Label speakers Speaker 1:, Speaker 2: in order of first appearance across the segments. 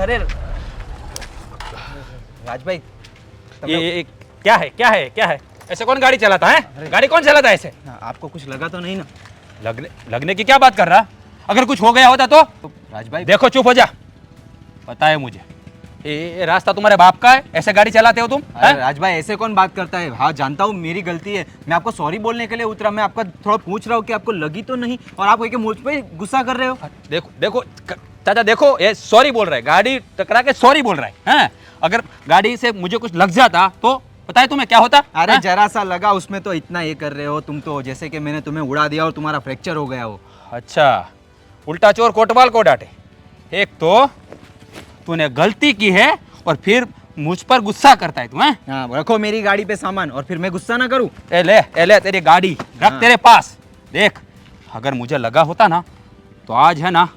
Speaker 1: अरे राजभाई
Speaker 2: ये क्या है ऐसे कौन गाड़ी चलाता है? गाड़ी कौन चलाता है ऐसे?
Speaker 1: आपको कुछ लगा तो नहीं ना?
Speaker 2: लगने की क्या बात कर रहा? अगर कुछ हो गया होता तो?
Speaker 1: राजभाई
Speaker 2: देखो चुप हो जा, पता है मुझे ये रास्ता तुम्हारे बाप का है, ऐसे गाड़ी चलाते हो तुम?
Speaker 1: अरे राजभाई ऐसे कौन बात करता है? हाँ जानता हूँ मेरी गलती है, मैं आपको सॉरी बोलने के लिए उतरा। मैं आपका थोड़ा पूछ रहा हूँ कि आपको लगी तो नहीं, और आप एक मुझ पे गुस्सा कर रहे हो।
Speaker 2: देखो चाचा, देखो ये सॉरी बोल रहा है, गाड़ी टकरा के सॉरी बोल रहा है, हैं? अगर गाड़ी से मुझे कुछ लग जाता तो पता है तुम्हें क्या होता?
Speaker 1: अरे
Speaker 2: हाँ?
Speaker 1: जरा सा लगा उसमें तो इतना ये कर रहे हो तुम तो, जैसे कि मैंने तुम्हें उड़ा दिया और तुम्हारा फ्रैक्चर हो गया हो।
Speaker 2: अच्छा, उल्टा चोर कोतवाल को डांटे। एक तो तूने गलती की है और फिर मुझ पर गुस्सा करता है तू, हैं?
Speaker 1: हाँ रखो मेरी गाड़ी पे सामान और फिर मैं गुस्सा ना करूँ।
Speaker 2: ए ले तेरी गाड़ी रख
Speaker 1: हाँ।
Speaker 2: तेरे पास। देख, अगर मुझे लगा होता ना तो आज है ना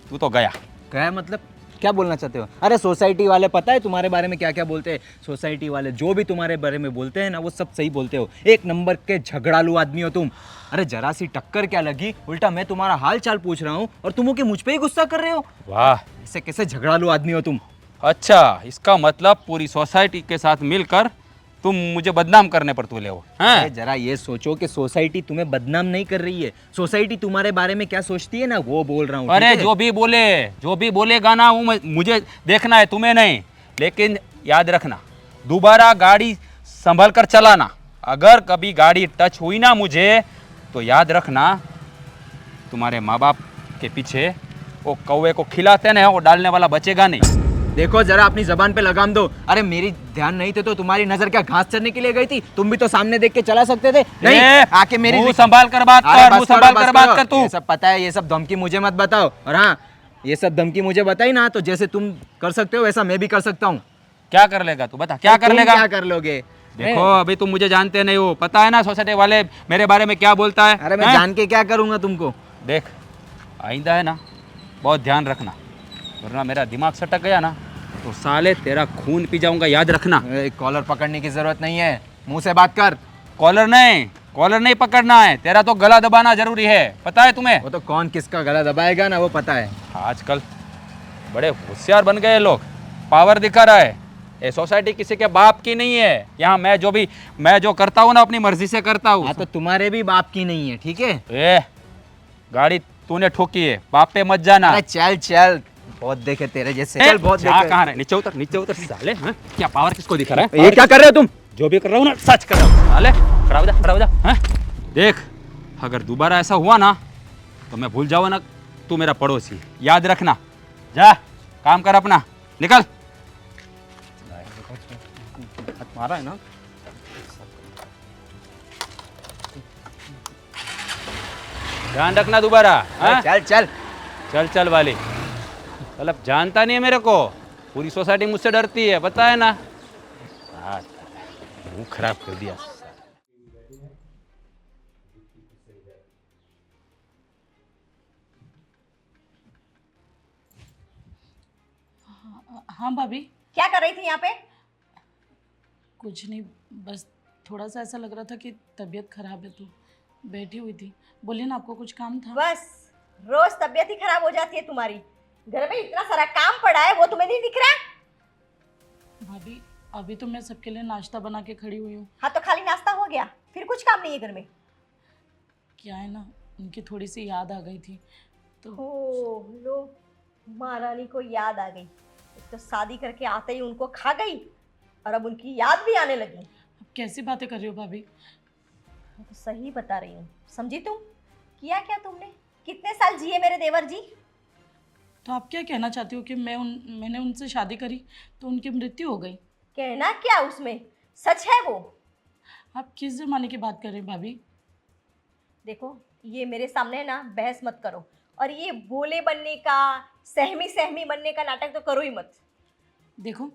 Speaker 2: तू तो गया।
Speaker 1: क्या मतलब क्या बोलना चाहते हो? अरे सोसाइटी वाले पता है तुम्हारे बारे में क्या क्या बोलते हैं? सोसाइटी वाले जो भी तुम्हारे बारे में बोलते हैं ना वो सब सही बोलते हो। एक नंबर के झगड़ालू आदमी हो तुम। अरे जरा सी टक्कर क्या लगी, उल्टा मैं तुम्हारा हाल चाल पूछ रहा हूँ और तुम हो कि मुझ पे ही गुस्सा कर रहे हो।
Speaker 2: वाह,
Speaker 1: ऐसे कैसे झगड़ालू आदमी हो तुम?
Speaker 2: अच्छा इसका मतलब पूरी सोसाइटी के साथ मिलकर तुम मुझे बदनाम करने पर तुले हो, हैं?
Speaker 1: अरे जरा ये सोचो कि सोसाइटी तुम्हें बदनाम नहीं कर रही है, सोसाइटी तुम्हारे बारे में क्या सोचती है ना वो बोल रहा हूँ।
Speaker 2: अरे
Speaker 1: ठीक है?
Speaker 2: जो भी बोलेगा ना वो मुझे देखना है, तुम्हें नहीं। लेकिन याद रखना, दोबारा गाड़ी संभल कर चलाना। अगर कभी गाड़ी टच हुई ना मुझे तो याद रखना, तुम्हारे माँ बाप के पीछे वो कौवे को खिलाते ना वो डालने वाला बचेगा नहीं।
Speaker 1: देखो जरा अपनी जबान पे लगाम दो। अरे मेरी ध्यान नहीं थे तो तुम्हारी नजर क्या घास चरने के लिए गई थी? तुम भी तो सामने देख के चला सकते थे। नहीं आके मेरी
Speaker 2: मुंह संभाल कर बात
Speaker 1: अरे
Speaker 2: कर,
Speaker 1: बस
Speaker 2: मुंह
Speaker 1: करो,
Speaker 2: संभाल
Speaker 1: बस
Speaker 2: कर बात
Speaker 1: करो।
Speaker 2: कर तू।
Speaker 1: ये सब पता है, ये सब धमकी मुझे मत बताओ। और हाँ, ये सब धमकी मुझे बताई ना तो जैसे तुम कर सकते हो वैसा मैं भी कर सकता हूँ।
Speaker 2: क्या कर लेगा तू? बता क्या कर
Speaker 1: तुम
Speaker 2: लेगा?
Speaker 1: क्या कर लोगे?
Speaker 2: देखो अभी तुम मुझे जानते नहीं हो, पता है ना सोसाइटी वाले मेरे बारे में क्या बोलता है?
Speaker 1: अरे मैं
Speaker 2: हैं?
Speaker 1: जान के क्या करूंगा तुमको?
Speaker 2: देख, आइंदा है ना बहुत ध्यान रखना, वरना मेरा दिमाग सटक गया ना तो साले तेरा खून पी जाऊंगा, याद रखना।
Speaker 1: कॉलर पकड़ने की जरूरत नहीं है, मुंह से बात कर।
Speaker 2: कॉलर नहीं पकड़ना है, तेरा तो गला दबाना जरूरी है, पता है तुम्हें?
Speaker 1: वो तो कौन किसका गला दबाएगा ना वो पता है।
Speaker 2: आजकल बड़े होशियार बन गए लोग, पावर दिखा रहा है। ये सोसाइटी किसी के बाप की नहीं है। यहाँ मैं जो करता हूँ ना अपनी मर्जी से करता हूँ।
Speaker 1: हाँ तो तुम्हारे भी बाप की नहीं है, ठीक है?
Speaker 2: ए, गाड़ी तूने ठोकी है, बाप पे मत जाना।
Speaker 1: अरे चल चल, बहुत देखे तेरे जैसे।
Speaker 2: ए,
Speaker 1: चल बहुत
Speaker 2: जा
Speaker 1: देखे।
Speaker 2: कहाँ रहे? नीचे उतर साले, हैं? क्या पावर किसको दिखा रहा है?
Speaker 1: ये क्या कर रहे हो तुम?
Speaker 2: जो भी कर रहा हूँ ना सच कर रहा हूँ साले। खड़ा हो जा, हैं? देख, अगर दोबारा ऐसा हुआ ना तो मैं भूल जाऊँ ना तू मेरा पड़ोसी, याद रखना। जा काम कर अपना, निकल।
Speaker 1: मारा है ना?
Speaker 2: ध्यान रखना दोबारा, हैं?
Speaker 1: चल चल।
Speaker 2: चल वाली, मतलब जानता नहीं है मेरे को, पूरी सोसाइटी मुझसे डरती है, पता है ना? हाँ, मुंह खराब कर दिया।
Speaker 3: हाँ भाभी।
Speaker 4: क्या कर रही थी यहाँ पे?
Speaker 3: कुछ नहीं, बस थोड़ा सा ऐसा लग रहा था कि तबीयत खराब है तो बैठी हुई थी। बोलिए ना, आपको कुछ काम था?
Speaker 4: बस रोज तबीयत ही खराब हो जाती है तुम्हारी। घर में इतना सारा काम पड़ा है वो तुम्हें नहीं दिख रहा?
Speaker 3: भाभी अभी तो मैं सबके लिए नाश्ता बना के खड़ी हुई हूँ।
Speaker 4: हाँ तो खाली नाश्ता हो गया, फिर कुछ काम नहीं है घर में?
Speaker 3: क्या है ना, उनकी थोड़ी सी याद आ गई थी तो।
Speaker 4: ओ लो, महारानी को याद आ गई। एक तो शादी करके आते ही उनको खा गई और अब उनकी याद भी आने लगी।
Speaker 3: अब कैसी बातें कर रही हो भाभी?
Speaker 4: मैं तो सही बता रही हूँ। समझी तुम? किया क्या तुमने? कितने साल जिए मेरे देवर जी?
Speaker 3: तो आप क्या कहना चाहती हो कि मैंने उनसे शादी करी तो उनकी मृत्यु हो गई?
Speaker 4: कहना क्या उसमें, सच है वो।
Speaker 3: आप किस जमाने की बात कर रहे हैं भाभी?
Speaker 4: देखो ये मेरे सामने ना बहस मत करो, और ये भोले बनने का, सहमी सहमी बनने का नाटक तो करो ही मत।
Speaker 3: देखो,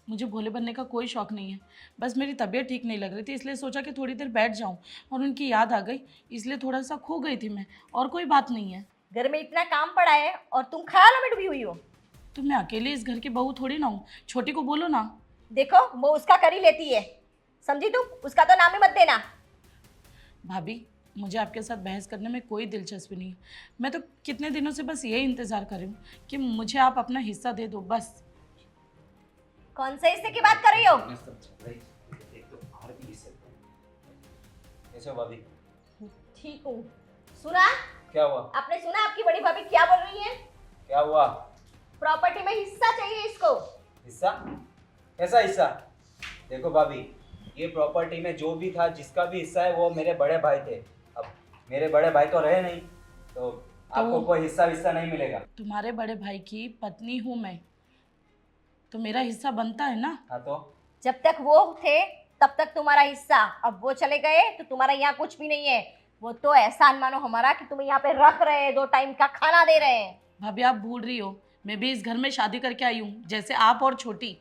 Speaker 3: मुझे भोले बनने का कोई शौक नहीं है, बस मेरी तबीयत ठीक नहीं लग रही थी इसलिए सोचा कि थोड़ी देर बैठ जाऊं, और उनकी याद आ गई इसलिए थोड़ा सा खो गई थी मैं, और कोई बात नहीं है।
Speaker 4: घर में इतना काम पड़ा है और तुम ख्यालों में डूबी हुई हो।
Speaker 3: तो मैं अकेले इस घर की बहू थोड़ी ना हूँ, छोटी को बोलो ना।
Speaker 4: देखो वो उसका कर ही लेती है, समझी तुम? उसका तो नाम ही मत देना।
Speaker 3: भाभी मुझे आपके साथ बहस करने में कोई दिलचस्पी नहीं है। मैं तो कितने दिनों से बस यही इंतज़ार कर रही हूँ कि मुझे आप अपना हिस्सा दे दो बस।
Speaker 4: कौन से हिस्से की बात कर रही हो?
Speaker 1: कैसे हो भाभी?
Speaker 4: ठीक हूँ। सुना?
Speaker 1: क्या हुआ?
Speaker 4: आपने सुना आपकी बड़ी भाभी क्या बोल रही है?
Speaker 1: क्या हुआ?
Speaker 4: प्रॉपर्टी में हिस्सा चाहिए इसको।
Speaker 1: हिस्सा? कैसा हिस्सा? देखो भाभी, ये प्रॉपर्टी में जो भी था, जिसका भी हिस्सा है, वो मेरे बड़े भाई थे। अब मेरे बड़े भाई तो रहे नहीं, तो आपको कोई हिस्सा विस्सा नहीं मिलेगा।
Speaker 3: तुम्हारे बड़े भाई की पत्नी हूँ मैं, तो मेरा हिस्सा बनता है ना।
Speaker 1: हाँ तो
Speaker 4: जब तक वो थे तब तक तुम्हारा हिस्सा, अब वो चले गए तो तुम्हारा यहाँ कुछ भी नहीं है। वो तो एहसान मानो हमारा कि तुम्हें यहाँ पे रख रहे हैं, 2 टाइम का खाना दे रहे हैं।
Speaker 3: भाभी आप भूल रही हो, मैं भी इस घर में शादी करके आई हूँ जैसे आप और छोटी।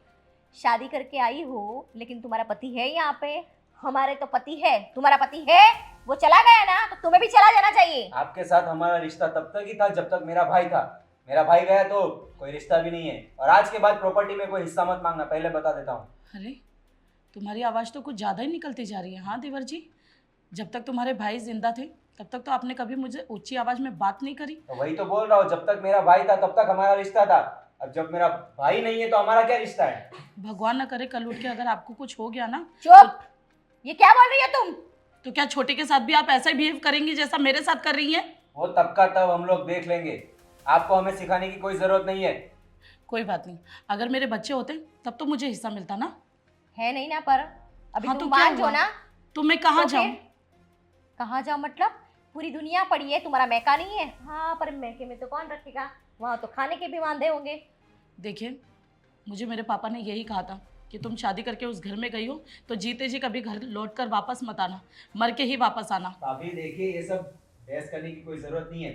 Speaker 4: शादी करके आई हो लेकिन तुम्हारा पति है यहाँ पे। हमारे तो पति है, तुम्हारा पति है। वो चला गया ना तो तुम्हें भी चला जाना चाहिए।
Speaker 1: आपके साथ हमारा रिश्ता तब तक ही था जब तक मेरा भाई था। मेरा भाई गया तो कोई रिश्ता भी नहीं है। और आज के बाद प्रॉपर्टी में कोई हिस्सा मत मांगना, पहले बता देता हूँ।
Speaker 3: अरे तुम्हारी आवाज़ तो कुछ ज़्यादा ही निकलती जा रही है। हाँ देवर जी, जब तक तुम्हारे भाई जिंदा थे तब तक तो आपने कभी मुझे ऊंची आवाज़ में बात नहीं करी।
Speaker 1: तो वही तो बोल रहा हूँ, जब तक मेरा भाई था तब तक हमारा रिश्ता था। अब जब मेरा भाई नहीं है तो हमारा क्या रिश्ता है?
Speaker 3: भगवान न करे कल उठ के अगर आपको कुछ हो गया ना,
Speaker 4: चुप! ये क्या बोल रही हो तुम?
Speaker 3: तो क्या छोटे के साथ भी आप ऐसा ही बिहेव करेंगी जैसा मेरे साथ कर रही हैं?
Speaker 1: वो तब का तब हम लोग देख लेंगे। आपको हमें सिखाने की कोई जरूरत नहीं है।
Speaker 3: कोई बात नहीं, अगर मेरे बच्चे होते तब तो मुझे हिस्सा मिलता ना।
Speaker 4: है नहीं ना, पर अभी
Speaker 3: हाँ,
Speaker 4: तुम
Speaker 3: तो क्या
Speaker 4: मान
Speaker 3: हुआ?
Speaker 4: जो ना।
Speaker 3: तो मैं कहाँ
Speaker 4: तो फिर?
Speaker 3: जाऊँ?
Speaker 4: कहाँ जाओ मतलब? पूरी दुनिया पड़ी है, तुम्हारा मैका नहीं है? हाँ, पर मैके में तो कौन रखेगा? वहाँ तो खाने के भी वांदे होंगे।
Speaker 3: देखिए, मुझे मेरे पापा ने यही कहा था कि तुम शादी करके उस घर में गई हो तो जीते जी कभी घर लौट कर वापस मत आना, मर के ही वापस आना।
Speaker 1: भाभी देखिए, ये सब बहस करने की कोई जरूरत नहीं है।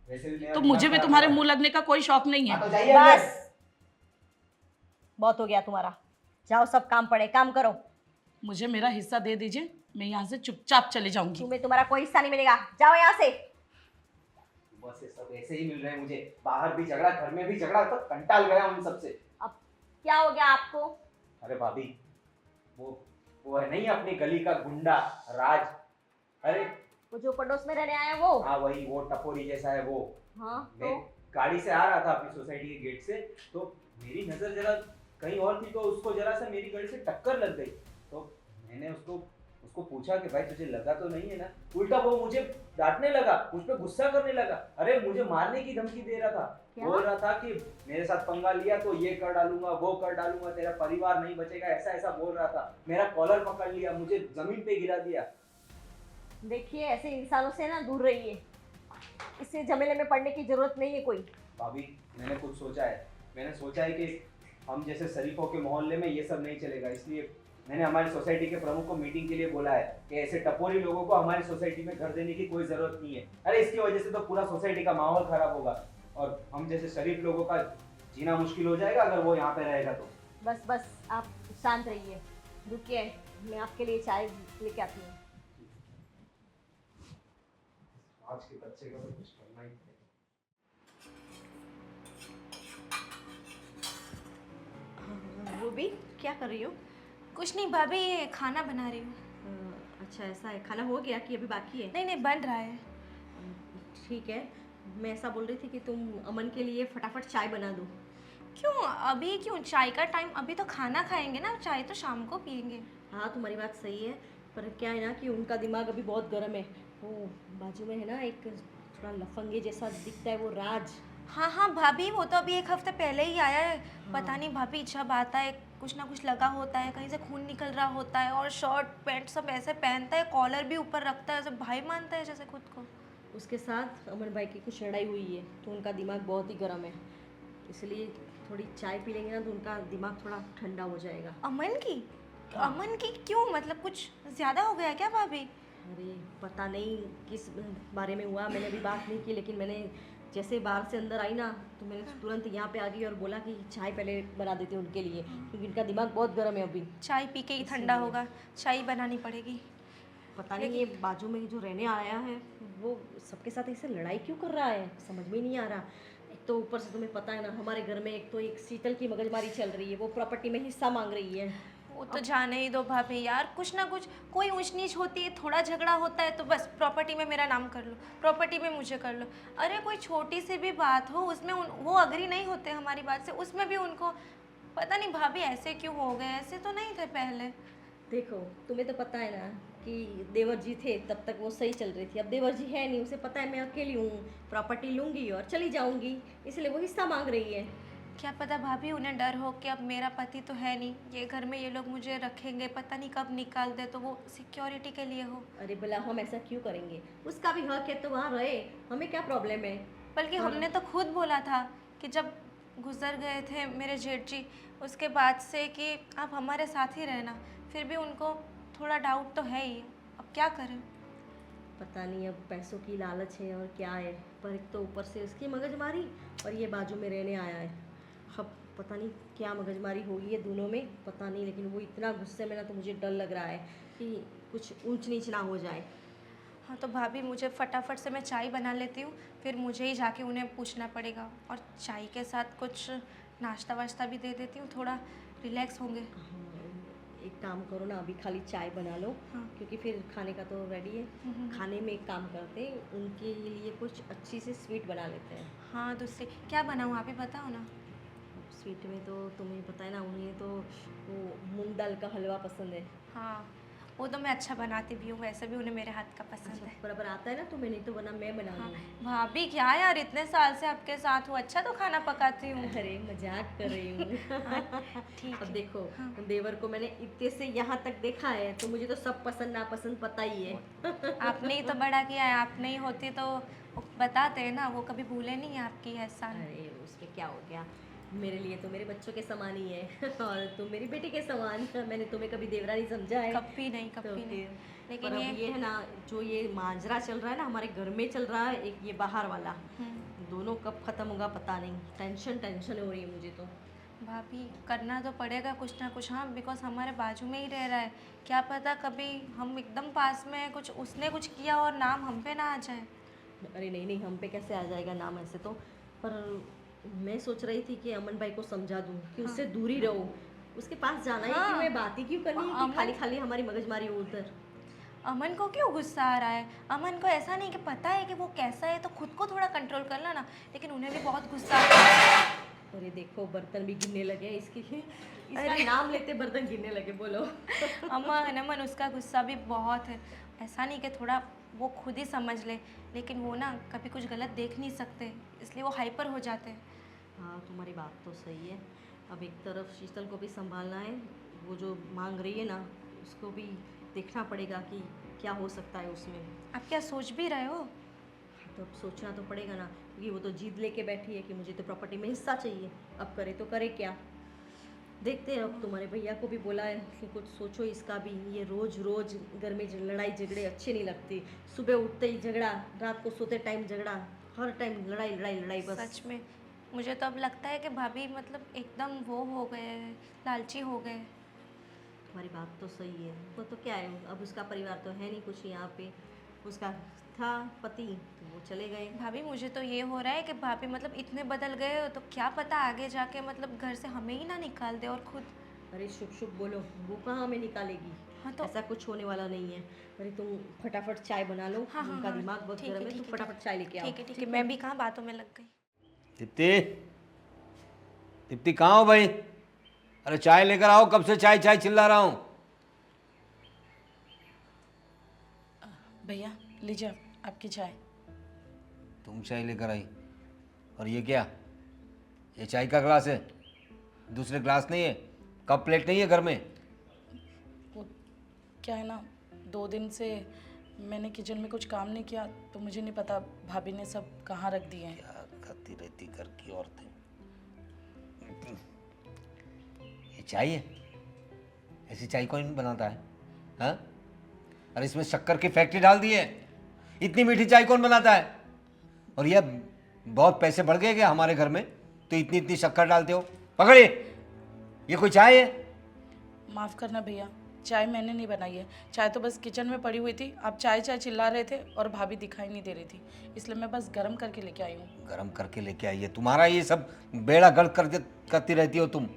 Speaker 1: वैसे भी मेरा
Speaker 3: तो मुझे
Speaker 1: दिमाग
Speaker 3: भी
Speaker 1: खराब
Speaker 3: तुम्हारे
Speaker 1: हो रहा
Speaker 3: मुंह लगने का कोई शौक नहीं
Speaker 1: है। हाँ,
Speaker 3: है।
Speaker 1: तो जाइए अंदर।
Speaker 4: बस बहुत हो गया तुम्हारा। जाओ, सब काम पड़े, काम करो।
Speaker 3: मुझे मेरा हिस्सा दे दीजिए, मैं यहाँ से चुपचाप चली जाऊंगी।
Speaker 4: तुम्हें तुम्हारा कोई हिस्सा नहीं मिलेगा। जाओ यहाँ से।
Speaker 1: बस ये सब ऐसे ही मिल रहे हैं मुझे। बाहर भी झगड़ा, घर में भी झगड़ा, तो कंटाल गया उन सबसे।
Speaker 4: अब क्या हो गया आपको?
Speaker 1: अरे भाभी, वो है नहीं अपनी गली का गुंडा राज। अरे
Speaker 4: वो जो पड़ोस में रहने आए हैं वो?
Speaker 1: हाँ वही, वो टपोरी जैसा है वो।
Speaker 4: हाँ
Speaker 1: मैं
Speaker 4: तो?
Speaker 1: गाड़ी से आ रहा था अपनी सोसाइटी के गेट से, तो मेरी नजर जरा कहीं और थी, तो उसको जरा सा मेरी गाड़ी से टक्कर लग गई। तो मैंने उसको पूछा कि भाई तुझे लगा तो नहीं है ना? उल्टा वो मुझे डांटने लगा, मुझ पे गुस्सा करने लगा। अरे मुझे मारने की धमकी दे रहा था।
Speaker 4: क्या?
Speaker 1: बोल रहा था कि मेरे साथ पंगा लिया तो ये कर डालूंगा, वो कर डालूंगा, तेरा परिवार नहीं बचेगा, ऐसा ऐसा बोल रहा था। मेरा कॉलर पकड़ लिया, मुझे जमीन पे गिरा दिया।
Speaker 4: देखिए, ऐसे इंसानों से ना दूर रहिए। इससे झमेले में पड़ने की जरूरत नहीं है कोई।
Speaker 1: भाभी मैंने कुछ सोचा है। मैंने सोचा है कि हम जैसे शरीफों के मोहल्ले में ये सब नहीं चलेगा, इसलिए मैंने हमारी सोसाइटी के प्रमुख को मीटिंग के लिए बोला है कि ऐसे टपोरी लोगों को हमारी सोसाइटी में घर देने की कोई जरूरत नहीं है। अरे इसकी वजह से तो पूरा सोसाइटी का माहौल खराब होगा और हम जैसे शरीफ लोगों का जीना मुश्किल हो जाएगा अगर वो यहाँ पे रहेगा तो।
Speaker 4: बस बस, आप शांत रहिए। रुकिए, मैं आपके लिए चाय लेके आती हूँ।
Speaker 1: आज के बच्चे का तो कुछ करना ही पड़ेगा।
Speaker 4: रूबी, क्या कर रही हो?
Speaker 5: कुछ नहीं भाभी, ये खाना बना रही हूँ।
Speaker 4: अच्छा, ऐसा है। खाना हो गया कि अभी बाकी है?
Speaker 5: नहीं नहीं, बन रहा है।
Speaker 4: ठीक है। मैं ऐसा बोल रही थी कि तुम अमन के लिए फटाफट चाय बना दो।
Speaker 5: क्यों अभी? क्यों चाय का टाइम? अभी तो खाना खाएंगे ना, चाय तो शाम को पियेंगे।
Speaker 4: हाँ, तुम्हारी बात सही है, पर क्या है ना कि उनका दिमाग अभी बहुत गर्म है। वो बाजू में है ना, एक थोड़ा लफंगे जैसा दिखता है, वो राज।
Speaker 5: हाँ हाँ भाभी, वो तो अभी 1 हफ्ते पहले ही आया है। पता नहीं भाभी, जब आता है कुछ ना कुछ लगा होता है, कहीं से खून निकल रहा होता है, और शर्ट पैंट सब ऐसे पहनता है, कॉलर भी ऊपर रखता है, ऐसे भाई मानता है जैसे खुद को।
Speaker 4: उसके साथ अमन भाई की कुछ लड़ाई हुई है, तो उनका दिमाग बहुत ही गर्म है। इसलिए थोड़ी चाय पी लेंगे ना तो उनका दिमाग थोड़ा ठंडा हो जाएगा।
Speaker 5: अमन की? अमन की क्यों? मतलब कुछ ज़्यादा हो गया क्या भाभी?
Speaker 4: अरे पता नहीं किस बारे में हुआ, मैंने अभी बात नहीं की, लेकिन मैंने जैसे बाहर से अंदर आई ना तो मैंने तुरंत यहाँ पे आ गई और बोला कि चाय पहले बना देते उनके लिए, क्योंकि इनका दिमाग बहुत गर्म है अभी।
Speaker 5: चाय पी के ही ठंडा होगा, चाय बनानी पड़ेगी।
Speaker 4: पता नहीं ये बाजू में जो रहने आया है वो सबके साथ ऐसे लड़ाई क्यों कर रहा है, समझ में नहीं आ रहा। एक तो ऊपर से तुम्हें पता है ना, हमारे घर में एक तो एक शीतल की मगजमारी चल रही है, वो प्रॉपर्टी में हिस्सा मांग रही है।
Speaker 5: वो तो जाने ही दो भाभी यार, कुछ ना कुछ कोई ऊंच नीच होती है, थोड़ा झगड़ा होता है तो बस प्रॉपर्टी में मेरा नाम कर लो, प्रॉपर्टी में मुझे कर लो। अरे कोई छोटी सी भी बात हो उसमें वो अग्री नहीं होते हमारी बात से, उसमें भी उनको पता नहीं भाभी ऐसे क्यों हो गए, ऐसे तो नहीं थे पहले।
Speaker 4: देखो तुम्हें तो पता है ना कि देवर जी थे तब तक वो सही चल रही थी, अब देवर जी है नहीं, उसे पता है मैं अकेली हूँ, प्रॉपर्टी लूंगी और चली जाऊंगी, इसलिए वो हिस्सा मांग रही है।
Speaker 5: क्या पता भाभी उन्हें डर हो कि अब मेरा पति तो है नहीं, ये घर में ये लोग मुझे रखेंगे, पता नहीं कब निकाल दे, तो वो सिक्योरिटी के लिए हो।
Speaker 4: अरे भला हम ऐसा क्यों करेंगे, उसका भी हक है तो वहाँ रहे, हमें क्या प्रॉब्लम है।
Speaker 5: बल्कि हमने तो खुद बोला था कि जब गुजर गए थे मेरे जेठ जी, उसके बाद से कि आप हमारे साथ ही रहना, फिर भी उनको थोड़ा डाउट तो है ही, अब क्या करें।
Speaker 4: पता नहीं अब पैसों की लालच है और क्या है, पर एक तो ऊपर से उसकी मगजमारी और ये बाजू में रहने आया है, अब पता नहीं क्या मगजमारी होगी ये दोनों में, पता नहीं, लेकिन वो इतना गुस्से में ना तो मुझे डर लग रहा है कि कुछ ऊंच नीच ना हो जाए।
Speaker 5: हाँ तो भाभी मुझे फटाफट से मैं चाय बना लेती हूँ, फिर मुझे ही जाके उन्हें पूछना पड़ेगा, और चाय के साथ कुछ नाश्ता वाश्ता भी दे देती हूँ, थोड़ा रिलैक्स होंगे।
Speaker 4: हाँ, एक काम करो ना, अभी खाली चाय बना लो,
Speaker 5: हाँ।
Speaker 4: क्योंकि फिर खाने का तो रेडी है। खाने में एक काम करते हैं, उनके लिए कुछ अच्छी सी स्वीट बना लेते हैं।
Speaker 5: हाँ दूसरी क्या बनाऊँ आप ही बताओ ना।
Speaker 4: स्वीट में तो तुम्हें पता है ना, उन्हें तो वो मूंग दाल का हलवा पसंद है।
Speaker 5: हाँ वो तो मैं अच्छा बनाती भी हूँ, वैसे भी उन्हें मेरे हाथ का पसंद
Speaker 4: अच्छा
Speaker 5: है।
Speaker 4: बराबर आता है ना तुम्हें, नहीं तो बना मैं बना
Speaker 5: हाँ
Speaker 4: दूँ।
Speaker 5: भाभी क्या यार, इतने साल से आपके साथ हूँ, अच्छा तो खाना पकाती हूँ।
Speaker 4: अरे मजाक कर रही हूँ।
Speaker 5: ठीक
Speaker 4: अब
Speaker 5: है।
Speaker 4: देखो, देवर को मैंने इतने से यहाँ तक देखा है तो मुझे तो सब पसंद नापसंद पता ही है।
Speaker 5: आपने ही तो बड़ा किया है, आप नहीं होती तो वो बताते हैं ना, वो कभी भूले नहीं है आपकी एहसान।
Speaker 4: अरे उसमें क्या हो गया, मेरे लिए तो मेरे बच्चों के समान ही है और तुम मेरी बेटी के समान। मैंने तुम्हें कभी देवरानी समझा है?
Speaker 5: कभी नहीं,
Speaker 4: तो
Speaker 5: कभी नहीं।
Speaker 4: फिर
Speaker 5: लेकिन
Speaker 4: पर अब ये है ना, जो ये मांजरा चल रहा है ना हमारे घर में चल रहा है, एक ये बाहर वाला, दोनों कब खत्म होगा पता नहीं, टेंशन टेंशन हो रही है मुझे तो।
Speaker 5: भाभी करना तो पड़ेगा कुछ ना कुछ, हाँ बिकॉज हमारे बाजू में ही रह रहा है, क्या पता कभी हम एकदम पास में हैं, कुछ उसने कुछ किया और नाम हम पे ना आ जाए।
Speaker 4: अरे नहीं नहीं, हम पे कैसे आ जाएगा नाम ऐसे तो, पर मैं सोच रही थी कि अमन भाई को समझा दूं कि उससे दूरी रहो, उसके पास जाना ही क्यों है, बात ही क्यों करनी है कि खाली खाली हमारी मगजमारी हो उधर।
Speaker 5: अमन को क्यों गुस्सा आ रहा है, अमन को ऐसा नहीं कि पता है कि वो कैसा है तो खुद को थोड़ा कंट्रोल कर ला ना, लेकिन उन्हें भी बहुत गुस्सा आ रहा है।
Speaker 4: अरे देखो बर्तन भी गिरने लगे इसका नाम लेते बर्तन गिरने लगे, बोलो।
Speaker 5: अमन उसका गुस्सा भी बहुत है, ऐसा नहीं कि थोड़ा वो खुद ही समझ ले, लेकिन वो ना कभी कुछ गलत देख नहीं सकते, इसलिए वो हाइपर हो जाते हैं।
Speaker 4: हाँ तुम्हारी बात तो सही है, अब एक तरफ शीतल को भी संभालना है, वो जो मांग रही है ना उसको भी देखना पड़ेगा कि क्या हो सकता है उसमें।
Speaker 5: आप क्या सोच भी रहे हो?
Speaker 4: तो अब सोचना तो पड़ेगा ना, क्योंकि वो तो जिद लेके बैठी है कि मुझे तो प्रॉपर्टी में हिस्सा चाहिए, अब करे तो करे क्या। देखते हैं, अब तुम्हारे भैया को भी बोला है कि कुछ सोचो इसका भी, ये रोज रोज घर में लड़ाई झगड़े अच्छे नहीं लगते, सुबह उठते ही झगड़ा, रात को सोते टाइम झगड़ा, हर टाइम लड़ाई लड़ाई लड़ाई बस।
Speaker 5: सच में मुझे तो अब लगता है कि भाभी मतलब एकदम वो हो गए, लालची हो गए।
Speaker 4: तुम्हारी बात तो सही है, वो तो क्या है, अब उसका परिवार तो है नहीं कुछ यहाँ पे, उसका था पति तो वो चले गए।
Speaker 5: भाभी मुझे तो ये हो रहा है कि भाभी मतलब इतने बदल गए हो तो क्या पता आगे जाके मतलब घर से हमें ही ना निकाल दे और खुद।
Speaker 4: अरे शुभ शुभ बोलो, वो कहाँ हमें निकालेगी।
Speaker 5: हाँ तो
Speaker 4: ऐसा कुछ होने वाला नहीं है। अरे तुम फटाफट चाय बना लो,
Speaker 5: हाँ हाँ
Speaker 4: उनका
Speaker 5: हाँ,
Speaker 4: दिमाग बहुत
Speaker 5: ठीक है,
Speaker 4: गर्म है,
Speaker 5: ठीक
Speaker 4: तुम
Speaker 5: है,
Speaker 4: फटाफट चाय लेके आओ।
Speaker 5: ठीक है ठीक है, मैं भी कहाँ बातों में लग गई।
Speaker 6: दीप्ति, दीप्ति कहाँ हो भाई? अरे चाय लेकर आओ, कब से चाय चाय चिल्ला रहा हूँ।
Speaker 3: भैया लीजिए आपकी चाय।
Speaker 6: तुम चाय लेकर आई, और ये क्या? ये चाय का ग्लास है, दूसरे ग्लास नहीं है, कप प्लेट नहीं है घर में?
Speaker 3: वो क्या है ना, 2 दिन से मैंने किचन में कुछ काम नहीं किया तो मुझे नहीं पता भाभी ने सब कहाँ रख दिए हैं।
Speaker 6: क्या खाती रहती घर की औरतें। ये चाय है? ऐसी चाय कौन बनाता है? हाँ? अरे इसमें शक्कर की फैक्ट्री डाल दी है, इतनी मीठी चाय कौन बनाता है? और ये बहुत पैसे बढ़ गए क्या हमारे घर में, तो इतनी इतनी शक्कर डालते हो? पकड़िए, ये कोई चाय है?
Speaker 3: माफ़ करना भैया, चाय मैंने नहीं बनाई है, चाय तो बस किचन में पड़ी हुई थी, आप चाय चाय चिल्ला रहे थे और भाभी दिखाई नहीं दे रही थी, इसलिए मैं बस गर्म करके लेके आई हूँ।
Speaker 6: गरम करके लेके आई है? तुम्हारा ये सब बेड़ा गर्क करती रहती हो तुम।